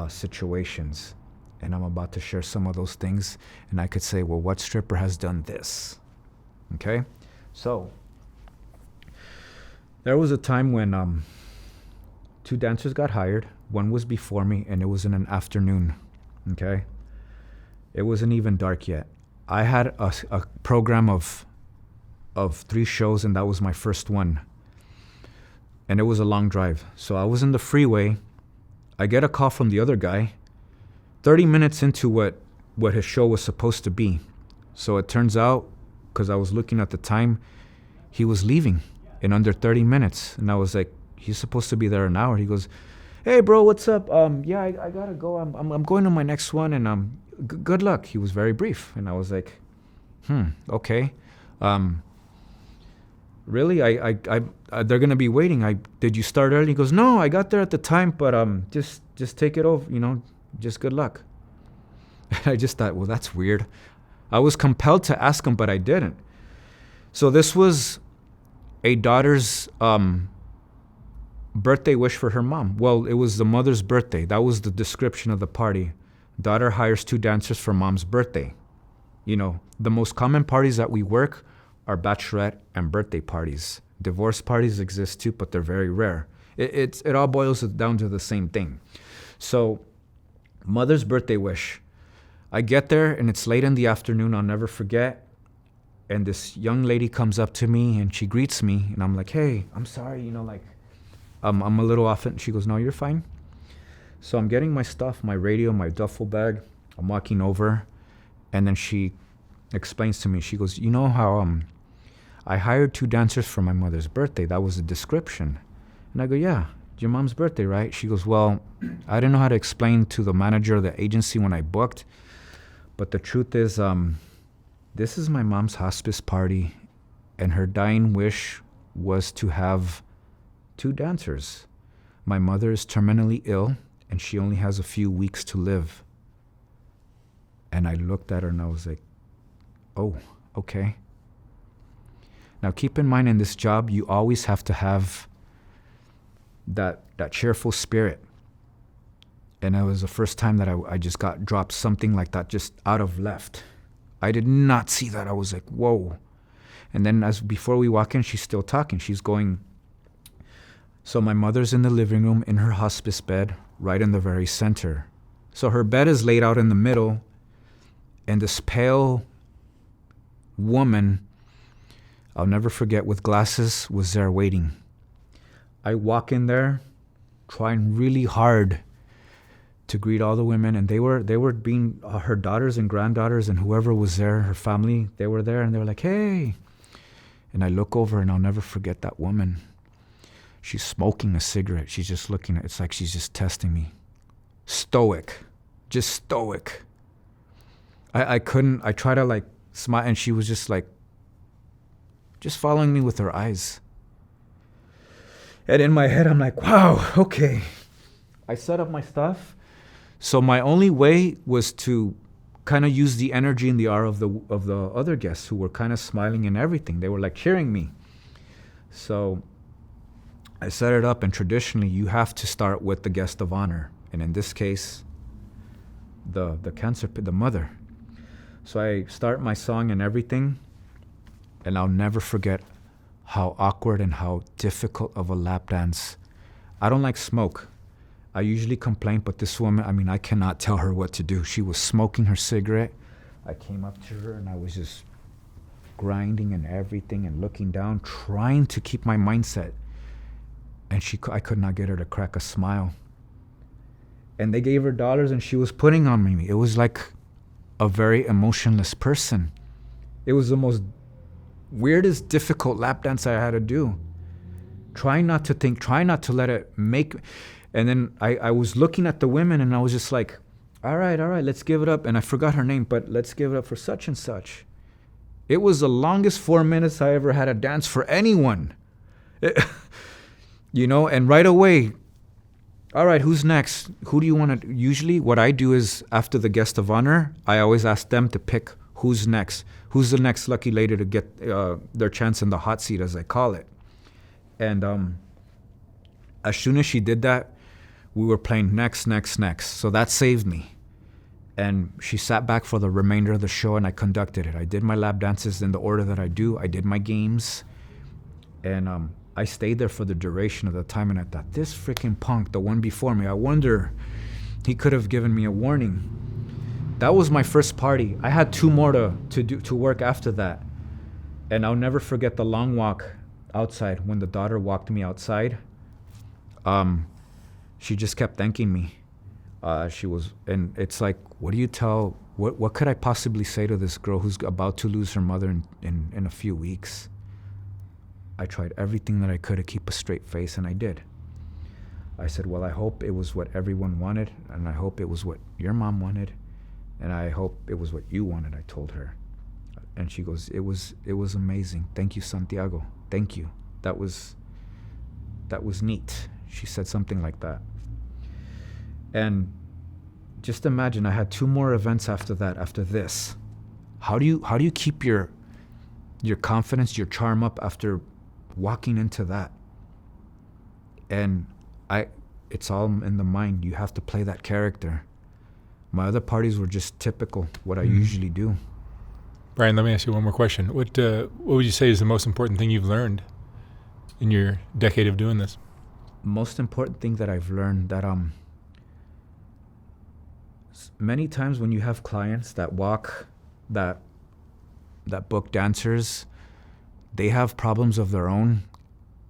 situations. And I'm about to share some of those things. And I could say, well, what stripper has done this? Okay? So there was a time when 2 dancers got hired. One was before me, and it was in an afternoon. Okay? It wasn't even dark yet. I had a program of 3 shows, and that was my first one. And it was a long drive. So I was in the freeway. I get a call from the other guy 30 minutes into what his show was supposed to be. So it turns out, because I was looking at the time, he was leaving in under 30 minutes. And I was like, he's supposed to be there an hour. He goes, hey, bro, what's up? Yeah, I gotta go. I'm going to my next one, and good luck. He was very brief. And I was like, okay. Really? I they're gonna be waiting. Did you start early? He goes, no, I got there at the time, but just take it over, just good luck. And I just thought, well, that's weird. I was compelled to ask him, but I didn't. So this was a daughter's birthday wish for her mom. Well, it was the mother's birthday. That was the description of the party. Daughter hires 2 dancers for mom's birthday. The most common parties that we work are bachelorette and birthday parties. Divorce parties exist too, but they're very rare. It all boils down to the same thing. So, mother's birthday wish. I get there and it's late in the afternoon. I'll never forget. And this young lady comes up to me and she greets me, and I'm like, hey, I'm sorry, I'm a little off it. She goes, no, you're fine. So I'm getting my stuff, my radio, my duffel bag. I'm walking over, and then she explains to me, she goes, you know how I hired 2 dancers for my mother's birthday. That was the description. And I go, yeah, it's your mom's birthday, right? She goes, well, I didn't know how to explain to the manager of the agency when I booked, but the truth is, this is my mom's hospice party, and her dying wish was to have 2 dancers. My mother is terminally ill, and she only has a few weeks to live. And I looked at her and I was like, oh, okay. Now, keep in mind, in this job, you always have to have that cheerful spirit. And it was the first time that I just got dropped something like that just out of left. I did not see that. I was like, whoa. And then before we walk in, she's still talking. She's going, so my mother's in the living room in her hospice bed, right in the very center. So her bed is laid out in the middle, and this pale woman, I'll never forget, with glasses, was there waiting. I walk in there, trying really hard to greet all the women, and they were being her daughters and granddaughters and whoever was there, her family, they were there, and they were like, hey. And I look over, and I'll never forget that woman. She's smoking a cigarette. She's just looking at it. It's like she's just testing me. Stoic. Just stoic. I tried to like smile, and she was just like, just following me with her eyes. And in my head, I'm like, wow, okay. I set up my stuff. So my only way was to kind of use the energy and the aura of the other guests who were kind of smiling and everything. They were like cheering me. So I set it up, and traditionally you have to start with the guest of honor. And in this case, the mother. So I start my song and everything, and I'll never forget how awkward and how difficult of a lap dance. I don't like smoke. I usually complain, but this woman, I mean, I cannot tell her what to do. She was smoking her cigarette. I came up to her, and I was just grinding and everything and looking down, trying to keep my mindset. And I could not get her to crack a smile. And they gave her dollars, and she was putting on me. It was like a very emotionless person. It was the most weirdest, difficult lap dance I had to do. Trying not to think, trying not to let it make... And then I was looking at the women, and I was just like, all right, let's give it up. And I forgot her name, but let's give it up for such and such. It was the longest 4 minutes I ever had to dance for anyone. And right away, all right, who's next? Who do you want to... Usually what I do is, after the guest of honor, I always ask them to pick who's next. Who's the next lucky lady to get their chance in the hot seat, as I call it. And as soon as she did that, we were playing next. So that saved me. And she sat back for the remainder of the show, and I conducted it. I did my lap dances in the order that I do. I did my games. And I stayed there for the duration of the time, and I thought, this freaking punk, the one before me, I wonder, he could have given me a warning. That was my first party. I had 2 more to work after that. And I'll never forget the long walk outside when the daughter walked me outside. She just kept thanking me. And it's like, what do you tell, what could I possibly say to this girl who's about to lose her mother in a few weeks? I tried everything that I could to keep a straight face, and I did. I said, well, I hope it was what everyone wanted, and I hope it was what your mom wanted, and I hope it was what you wanted, I told her. And she goes, it was amazing. Thank you, Santiago. Thank you. That was neat. She said something like that. And just imagine, I had 2 more events after that, after this. How do you keep your confidence, your charm up after walking into that? And it's all in the mind. You have to play that character. My other parties were just typical, what I usually do. Brian, let me ask you one more question. What would you say is the most important thing you've learned in your decade of doing this? Most important thing that I've learned, that many times when you have clients that book dancers, they have problems of their own,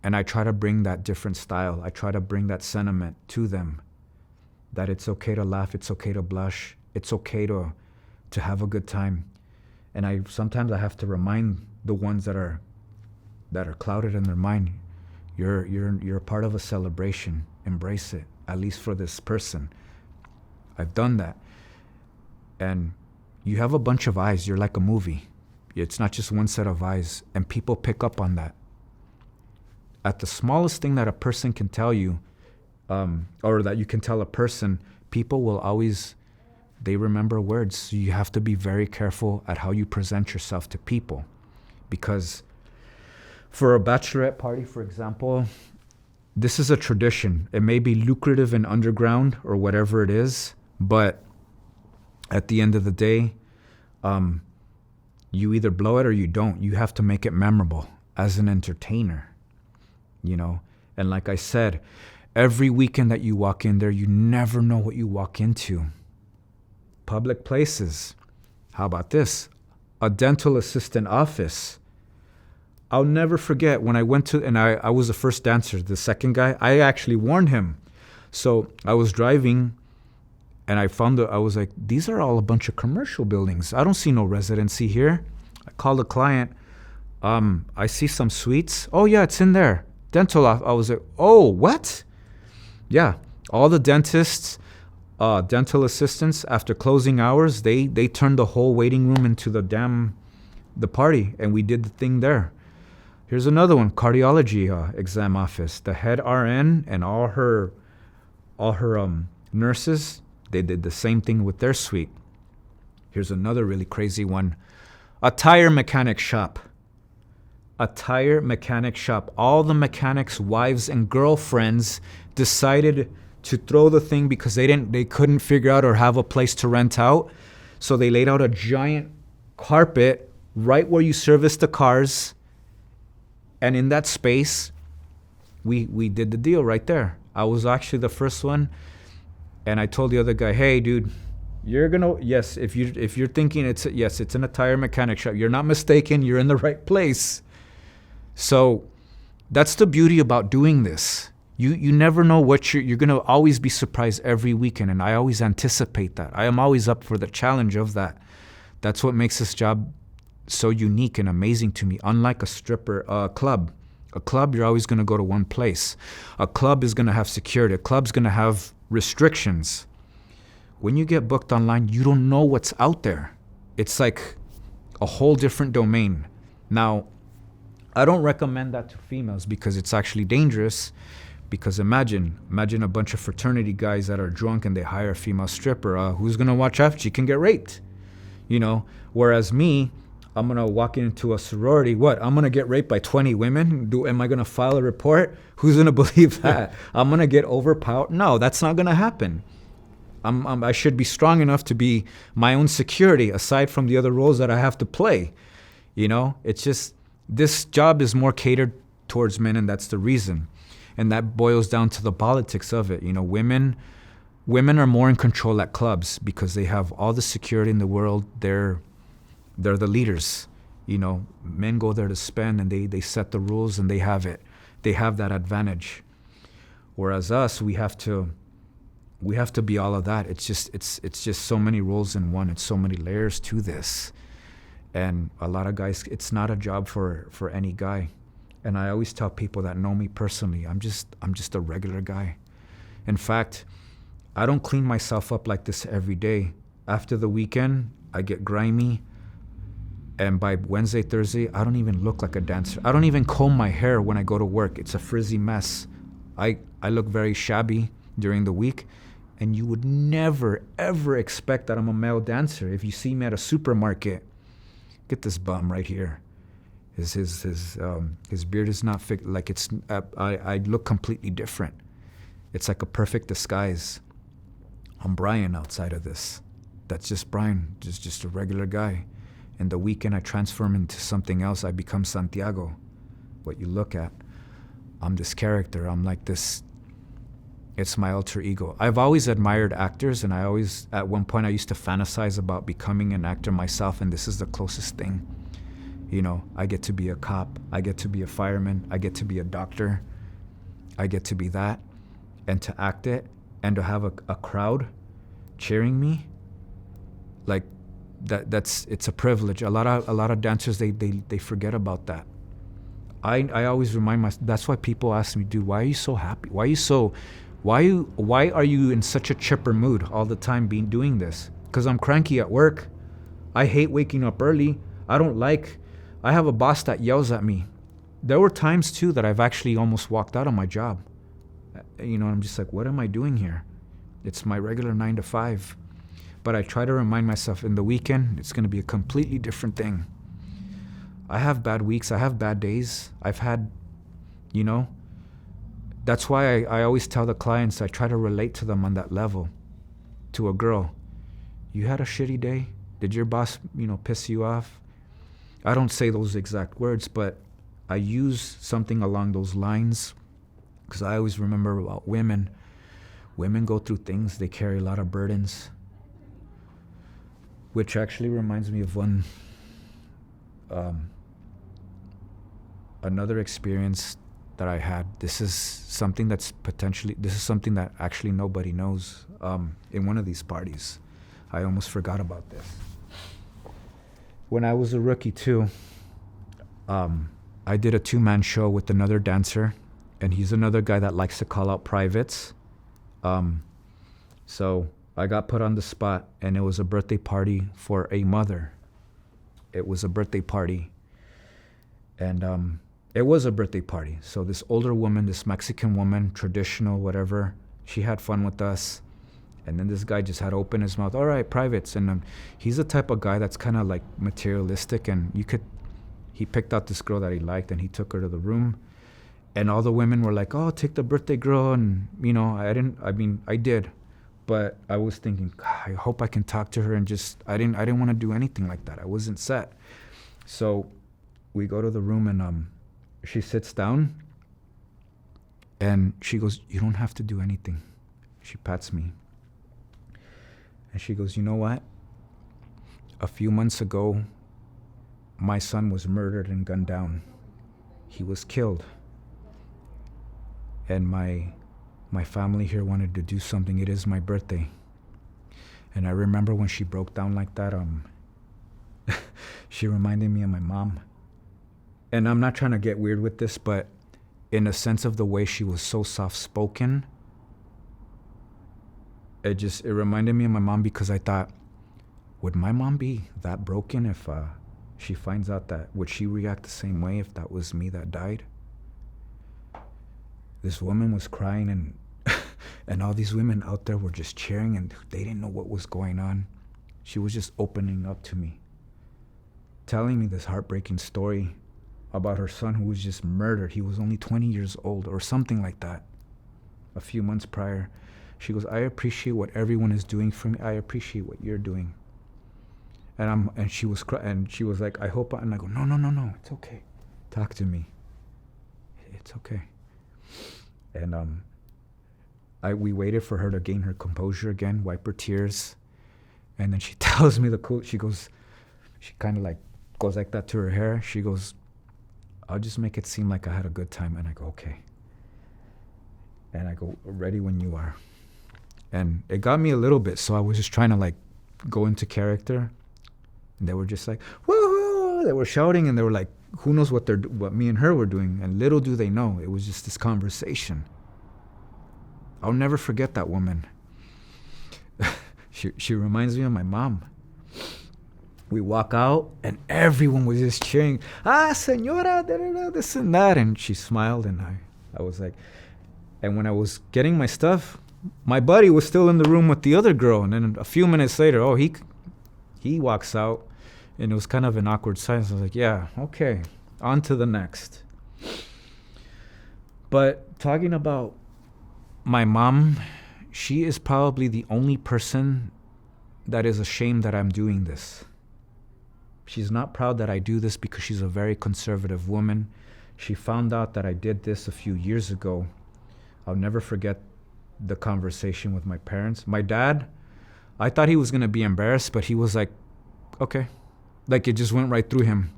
and I try to bring that different style. I try to bring that sentiment to them, that it's okay to laugh, it's okay to blush, it's okay to have a good time. And sometimes I have to remind the ones that are clouded in their mind, you're a part of a celebration. Embrace it, at least for this person. I've done that. And you have a bunch of eyes. You're like a movie. It's not just one set of eyes. And people pick up on that. At the smallest thing that a person can tell you, or that you can tell a person, people will always, they remember words. So you have to be very careful at how you present yourself to people. Because For a bachelorette party, for example, this is a tradition. It may be lucrative and underground or whatever it is, but at the end of the day, you either blow it or you don't. You have to make it memorable as an entertainer, you know? And like I said, every weekend that you walk in there, you never know what you walk into. Public places. How about this? A dental assistant office. I'll never forget when I went to, and I was the first dancer. The second guy, I actually warned him. So I was driving and I was like, these are all a bunch of commercial buildings. I don't see no residency here. I called a client. I see some suites. Oh yeah, it's in there. Dental. I was like, oh, what? Yeah, all the dentists, dental assistants, after closing hours, they turned the whole waiting room into the party, and we did the thing there. Here's another one, cardiology exam office. The head RN and all her nurses, they did the same thing with their suite. Here's another really crazy one, a tire mechanic shop. A tire mechanic shop. All the mechanics' wives and girlfriends decided to throw the thing because they couldn't figure out or have a place to rent out. So they laid out a giant carpet right where you service the cars. And in that space, we did the deal right there. I was actually the first one. And I told the other guy, hey, dude, yes, if you're thinking it's in a tire mechanic shop, you're not mistaken. You're in the right place. So that's the beauty about doing this. You never know what you're going to always be surprised every weekend. And I always anticipate that. I am always up for the challenge of that. That's what makes this job so unique and amazing to me. Unlike a stripper club. A club, you're always going to go to one place. A club is going to have security. A club's going to have restrictions. When you get booked online, you don't know what's out there. It's like a whole different domain. Now, I don't recommend that to females because it's actually dangerous. Because imagine a bunch of fraternity guys that are drunk and they hire a female stripper. Who's gonna watch after? She can get raped, you know. Whereas me, I'm gonna walk into a sorority. What? I'm gonna get raped by 20 women? Am I gonna file a report? Who's gonna believe that? I'm gonna get overpowered? No, that's not gonna happen. I should be strong enough to be my own security, aside from the other roles that I have to play. You know, it's just this job is more catered towards men, and that's the reason. And that boils down to the politics of it. You know, women are more in control at clubs because they have all the security in the world. They're the leaders. You know, men go there to spend and they set the rules and they have it. They have that advantage. Whereas us, we have to be all of that. It's just so many roles in one. It's so many layers to this. And a lot of guys, it's not a job for any guy. And I always tell people that know me personally, I'm just a regular guy. In fact, I don't clean myself up like this every day. After the weekend, I get grimy. And by Wednesday, Thursday, I don't even look like a dancer. I don't even comb my hair when I go to work. It's a frizzy mess. I look very shabby during the week. And you would never, ever expect that I'm a male dancer. If you see me at a supermarket, get this bum right here. His beard is not fixed. Like it's, I look completely different. It's like a perfect disguise. I'm Brian outside of this. That's just Brian, just a regular guy. And the weekend I transform into something else. I become Santiago. What you look at, I'm this character. I'm like this. It's my alter ego. I've always admired actors, and at one point I used to fantasize about becoming an actor myself, and this is the closest thing. You know, I get to be a cop, I get to be a fireman, I get to be a doctor, I get to be that, and to act it, and to have a crowd cheering me, like it's a privilege. A lot of dancers they forget about that. I always remind myself. That's why people ask me, dude, why are you so happy? Why are you in such a chipper mood all the time doing this? Because I'm cranky at work. I hate waking up early. I have a boss that yells at me. There were times too that I've actually almost walked out of my job. You know, I'm just like, what am I doing here? It's my regular 9 to 5. But I try to remind myself in the weekend, it's going to be a completely different thing. I have bad weeks. I have bad days. I've had, you know, that's why I always tell the clients, I try to relate to them on that level. To a girl, you had a shitty day? Did your boss, piss you off? I don't say those exact words, but I use something along those lines because I always remember about women. Women go through things. They carry a lot of burdens, which actually reminds me of another experience that I had. This is something that actually nobody knows. In one of these parties, I almost forgot about this. When I was a rookie too, I did a 2-man show with another dancer, and he's another guy that likes to call out privates. So I got put on the spot, and it was a birthday party for a mother. It was a birthday party, and it was a birthday party. So this older woman, this Mexican woman, traditional, whatever, she had fun with us. And then this guy just had to open his mouth. All right, privates. And he's the type of guy that's kind of like materialistic. And he picked out this girl that he liked, and he took her to the room. And all the women were like, oh, take the birthday girl. And, I did. But I was thinking, God, I hope I can talk to her. And I didn't want to do anything like that. I wasn't set. So we go to the room, and she sits down. And she goes, you don't have to do anything. She pats me. And she goes, you know what? A few months ago, my son was murdered and gunned down. He was killed. And my family here wanted to do something. It is my birthday. And I remember when she broke down like that, she reminded me of my mom. And I'm not trying to get weird with this, but in a sense of the way she was so soft-spoken, it reminded me of my mom, because I thought, would my mom be that broken if she finds out that, would she react the same way if that was me that died? This woman was crying, and and all these women out there were just cheering, and they didn't know what was going on. She was just opening up to me, telling me this heartbreaking story about her son who was just murdered. He was only 20 years old or something like that, a few months prior. She goes, I appreciate what everyone is doing for me. I appreciate what you're doing. And she was like, I hope, and I go, no, it's okay. Talk to me. It's okay. And we waited for her to gain her composure again, wipe her tears. And then she tells me she kind of like goes like that to her hair. She goes, I'll just make it seem like I had a good time. And I go, okay. And I go, ready when you are. And it got me a little bit, so I was just trying to like go into character. And they were just like, whoa! They were shouting, and they were like, who knows what me and her were doing? And little do they know, it was just this conversation. I'll never forget that woman. She reminds me of my mom. We walk out, and everyone was just cheering, señora, this and that. And she smiled, and I was like, and when I was getting my stuff, my buddy was still in the room with the other girl. And then a few minutes later, he walks out, and it was kind of an awkward silence. I was like, yeah, okay, on to the next. But talking about my mom, she is probably the only person that is ashamed that I'm doing this. She's not proud that I do this because she's a very conservative woman. She found out that I did this a few years ago. I'll never forget the conversation with my parents. My dad, I thought he was going to be embarrassed, but he was like, okay. Like it just went right through him.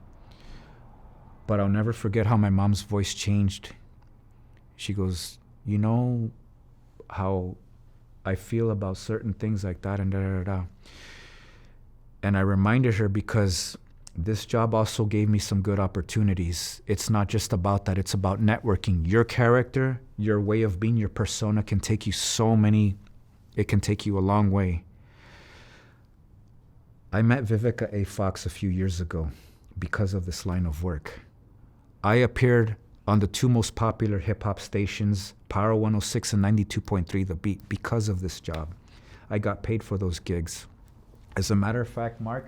But I'll never forget how my mom's voice changed. She goes, you know how I feel about certain things like that, and da-da-da-da. And I reminded her, because this job also gave me some good opportunities. It's not just about that. It's about networking. Your character, your way of being, your persona can take you it can take you a long way. I met Vivica A. Fox a few years ago because of this line of work. I appeared on the two most popular hip-hop stations, Power 106 and 92.3 The Beat, because of this job. I got paid for those gigs. As a matter of fact, Mark,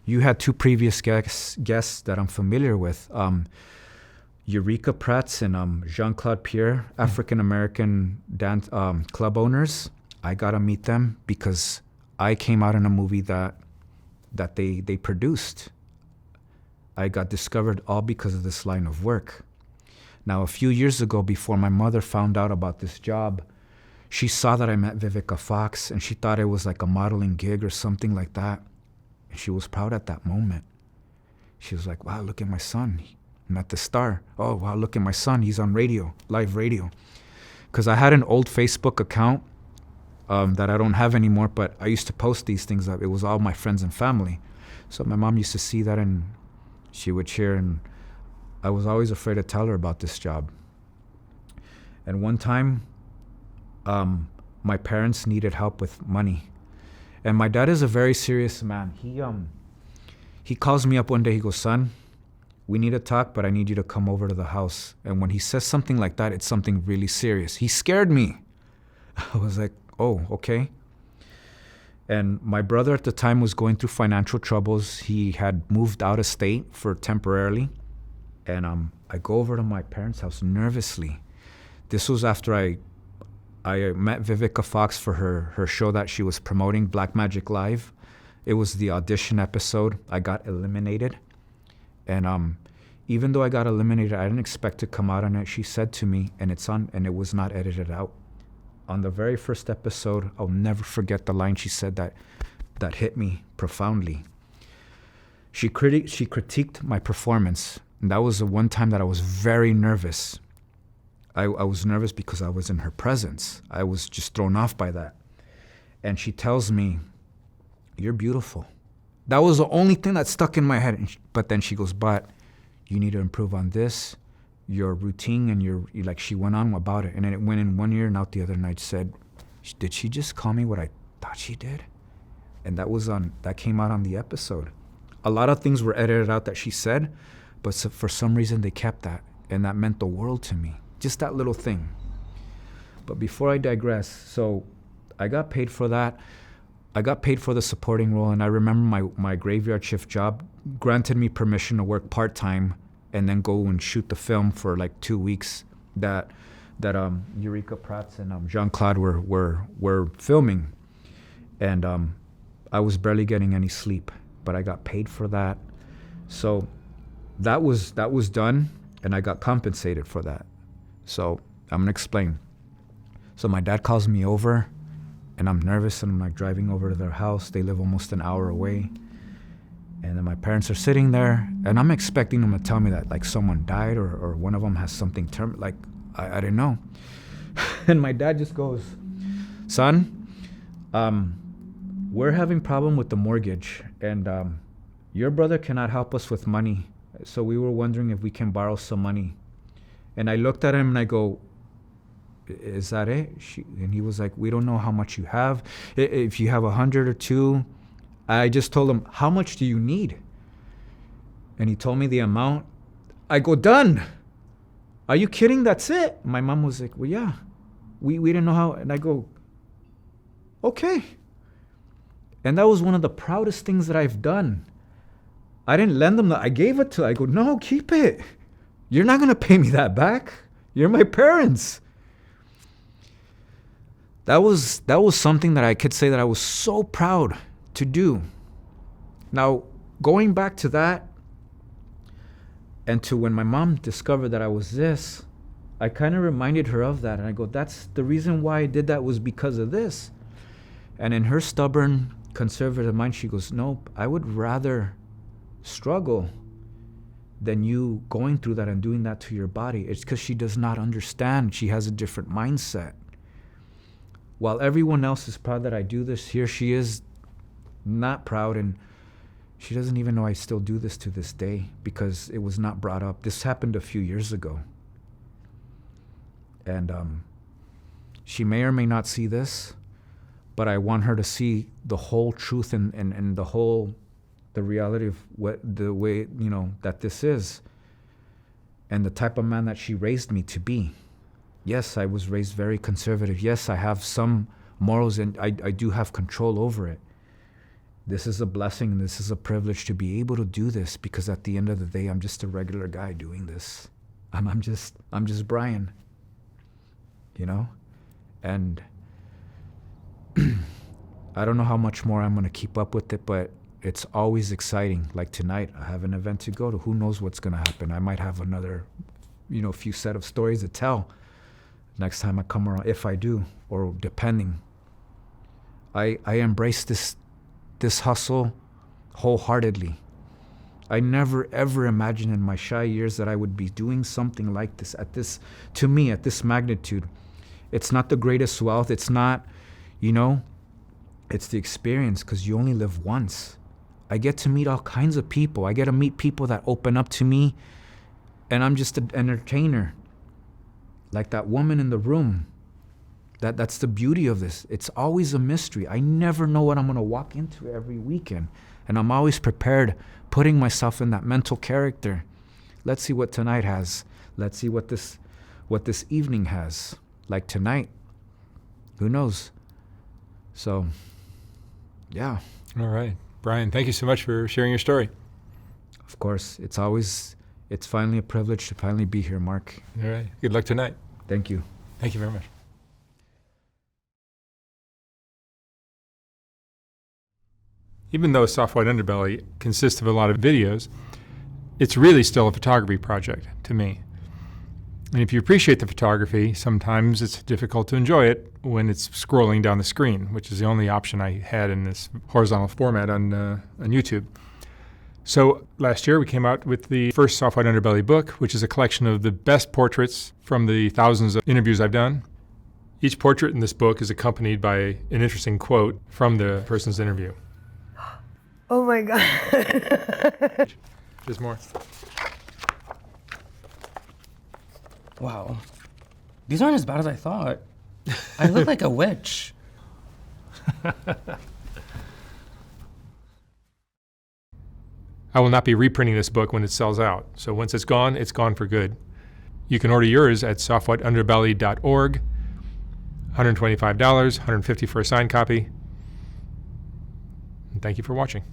You had two previous guests that I'm familiar with. Eureka Prats and Jean-Claude Pierre, African-American dance club owners. I got to meet them because I came out in a movie that they produced. I got discovered all because of this line of work. Now, a few years ago, before my mother found out about this job, she saw that I met Vivica Fox, and she thought it was like a modeling gig or something like that. And she was proud at that moment. She was like, wow, look at my son. He met the star. Oh, wow, look at my son. He's on radio, live radio. Because I had an old Facebook account that I don't have anymore, but I used to post these things up. It was all my friends and family. So my mom used to see that, and she would share, and I was always afraid to tell her about this job. And one time, my parents needed help with money. And my dad is a very serious man. He calls me up one day. He goes, son, we need to talk, but I need you to come over to the house. And when he says something like that, it's something really serious. He scared me. I was like, oh, okay. And my brother at the time was going through financial troubles. He had moved out of state for temporarily. And I go over to my parents' house nervously. This was after I met Vivica Fox for her show that she was promoting, Black Magic Live. It was the audition episode. I got eliminated. And even though I got eliminated, I didn't expect to come out on it. She said to me, and it was not edited out. On the very first episode, I'll never forget the line she said that hit me profoundly. She critiqued my performance. And that was the one time that I was very nervous. I was nervous because I was in her presence. I was just thrown off by that. And she tells me, you're beautiful. That was the only thing that stuck in my head. But then she goes, but you need to improve on this, your routine, and like she went on about it. And then it went in one ear and out the other. And I said, did she just call me what I thought she did? And that came out on the episode. A lot of things were edited out that she said, but for some reason they kept that. And that meant the world to me. Just that little thing. But before I digress, so I got paid for that. I got paid for the supporting role, and I remember my graveyard shift job granted me permission to work part-time and then go and shoot the film for like 2 weeks that Eureka Prats and Jean-Claude were filming. And I was barely getting any sleep, but I got paid for that. So that was done, and I got compensated for that. So I'm going to explain. So my dad calls me over, and I'm nervous, and I'm like driving over to their house. They live almost an hour away. And then my parents are sitting there, and I'm expecting them to tell me that like someone died or one of them has something like I didn't know. And my dad just goes, son, we're having problem with the mortgage, and your brother cannot help us with money. So we were wondering if we can borrow some money. And I looked at him and I go, is that it? And he was like, we don't know how much you have. If you have 100 or 2, I just told him, how much do you need? And he told me the amount. I go, done. Are you kidding? That's it. My mom was like, well, yeah. We didn't know how. And I go, okay. And that was one of the proudest things that I've done. I didn't lend them that. I gave it to. I go, no, keep it. You're not going to pay me that back. You're my parents. That was something that I could say that I was so proud to do. Now, going back to that, and to when my mom discovered that I was this, I kind of reminded her of that. And I go, that's the reason why I did that was because of this. And in her stubborn, conservative mind, she goes, nope, I would rather struggle than you going through that and doing that to your body. It's because she does not understand. She has a different mindset. While everyone else is proud that I do this, here she is not proud, and she doesn't even know I still do this to this day because it was not brought up. This happened a few years ago. And she may or may not see this, but I want her to see the whole truth and the reality of the way, that this is, and the type of man that she raised me to be. Yes, I was raised very conservative. Yes, I have some morals, and I do have control over it. this is a blessing and this is a privilege to be able to do this, because at the end of the day, I'm just a regular guy doing this. I'm just Brian, you know? And I don't know how much more I'm going to keep up with it, but it's always exciting. Like tonight, I have an event to go to. Who knows what's going to happen? I might have another, few set of stories to tell next time I come around, if I do, or depending. I embrace this hustle wholeheartedly. I never ever imagined in my shy years that I would be doing something like this at this magnitude. It's not the greatest wealth. It's not, it's the experience, because you only live once. I get to meet all kinds of people. I get to meet people that open up to me, and I'm just an entertainer. Like that woman in the room. That's the beauty of this. It's always a mystery. I never know what I'm going to walk into every weekend. And I'm always prepared, putting myself in that mental character. Let's see what tonight has. Let's see what this evening has. Like tonight. Who knows? So, yeah. All right. Brian, thank you so much for sharing your story. Of course. It's finally a privilege to finally be here, Mark. All right. Good luck tonight. Thank you. Thank you very much. Even though Soft White Underbelly consists of a lot of videos, it's really still a photography project to me. And if you appreciate the photography, sometimes it's difficult to enjoy it when it's scrolling down the screen, which is the only option I had in this horizontal format on YouTube. So last year we came out with the first Soft White Underbelly book, which is a collection of the best portraits from the thousands of interviews I've done. Each portrait in this book is accompanied by an interesting quote from the person's interview. Oh my God. There's more. Wow. These aren't as bad as I thought. I look like a witch. I will not be reprinting this book when it sells out. So once it's gone for good. You can order yours at softwhiteunderbelly.org. $125, $150 for a signed copy. And thank you for watching.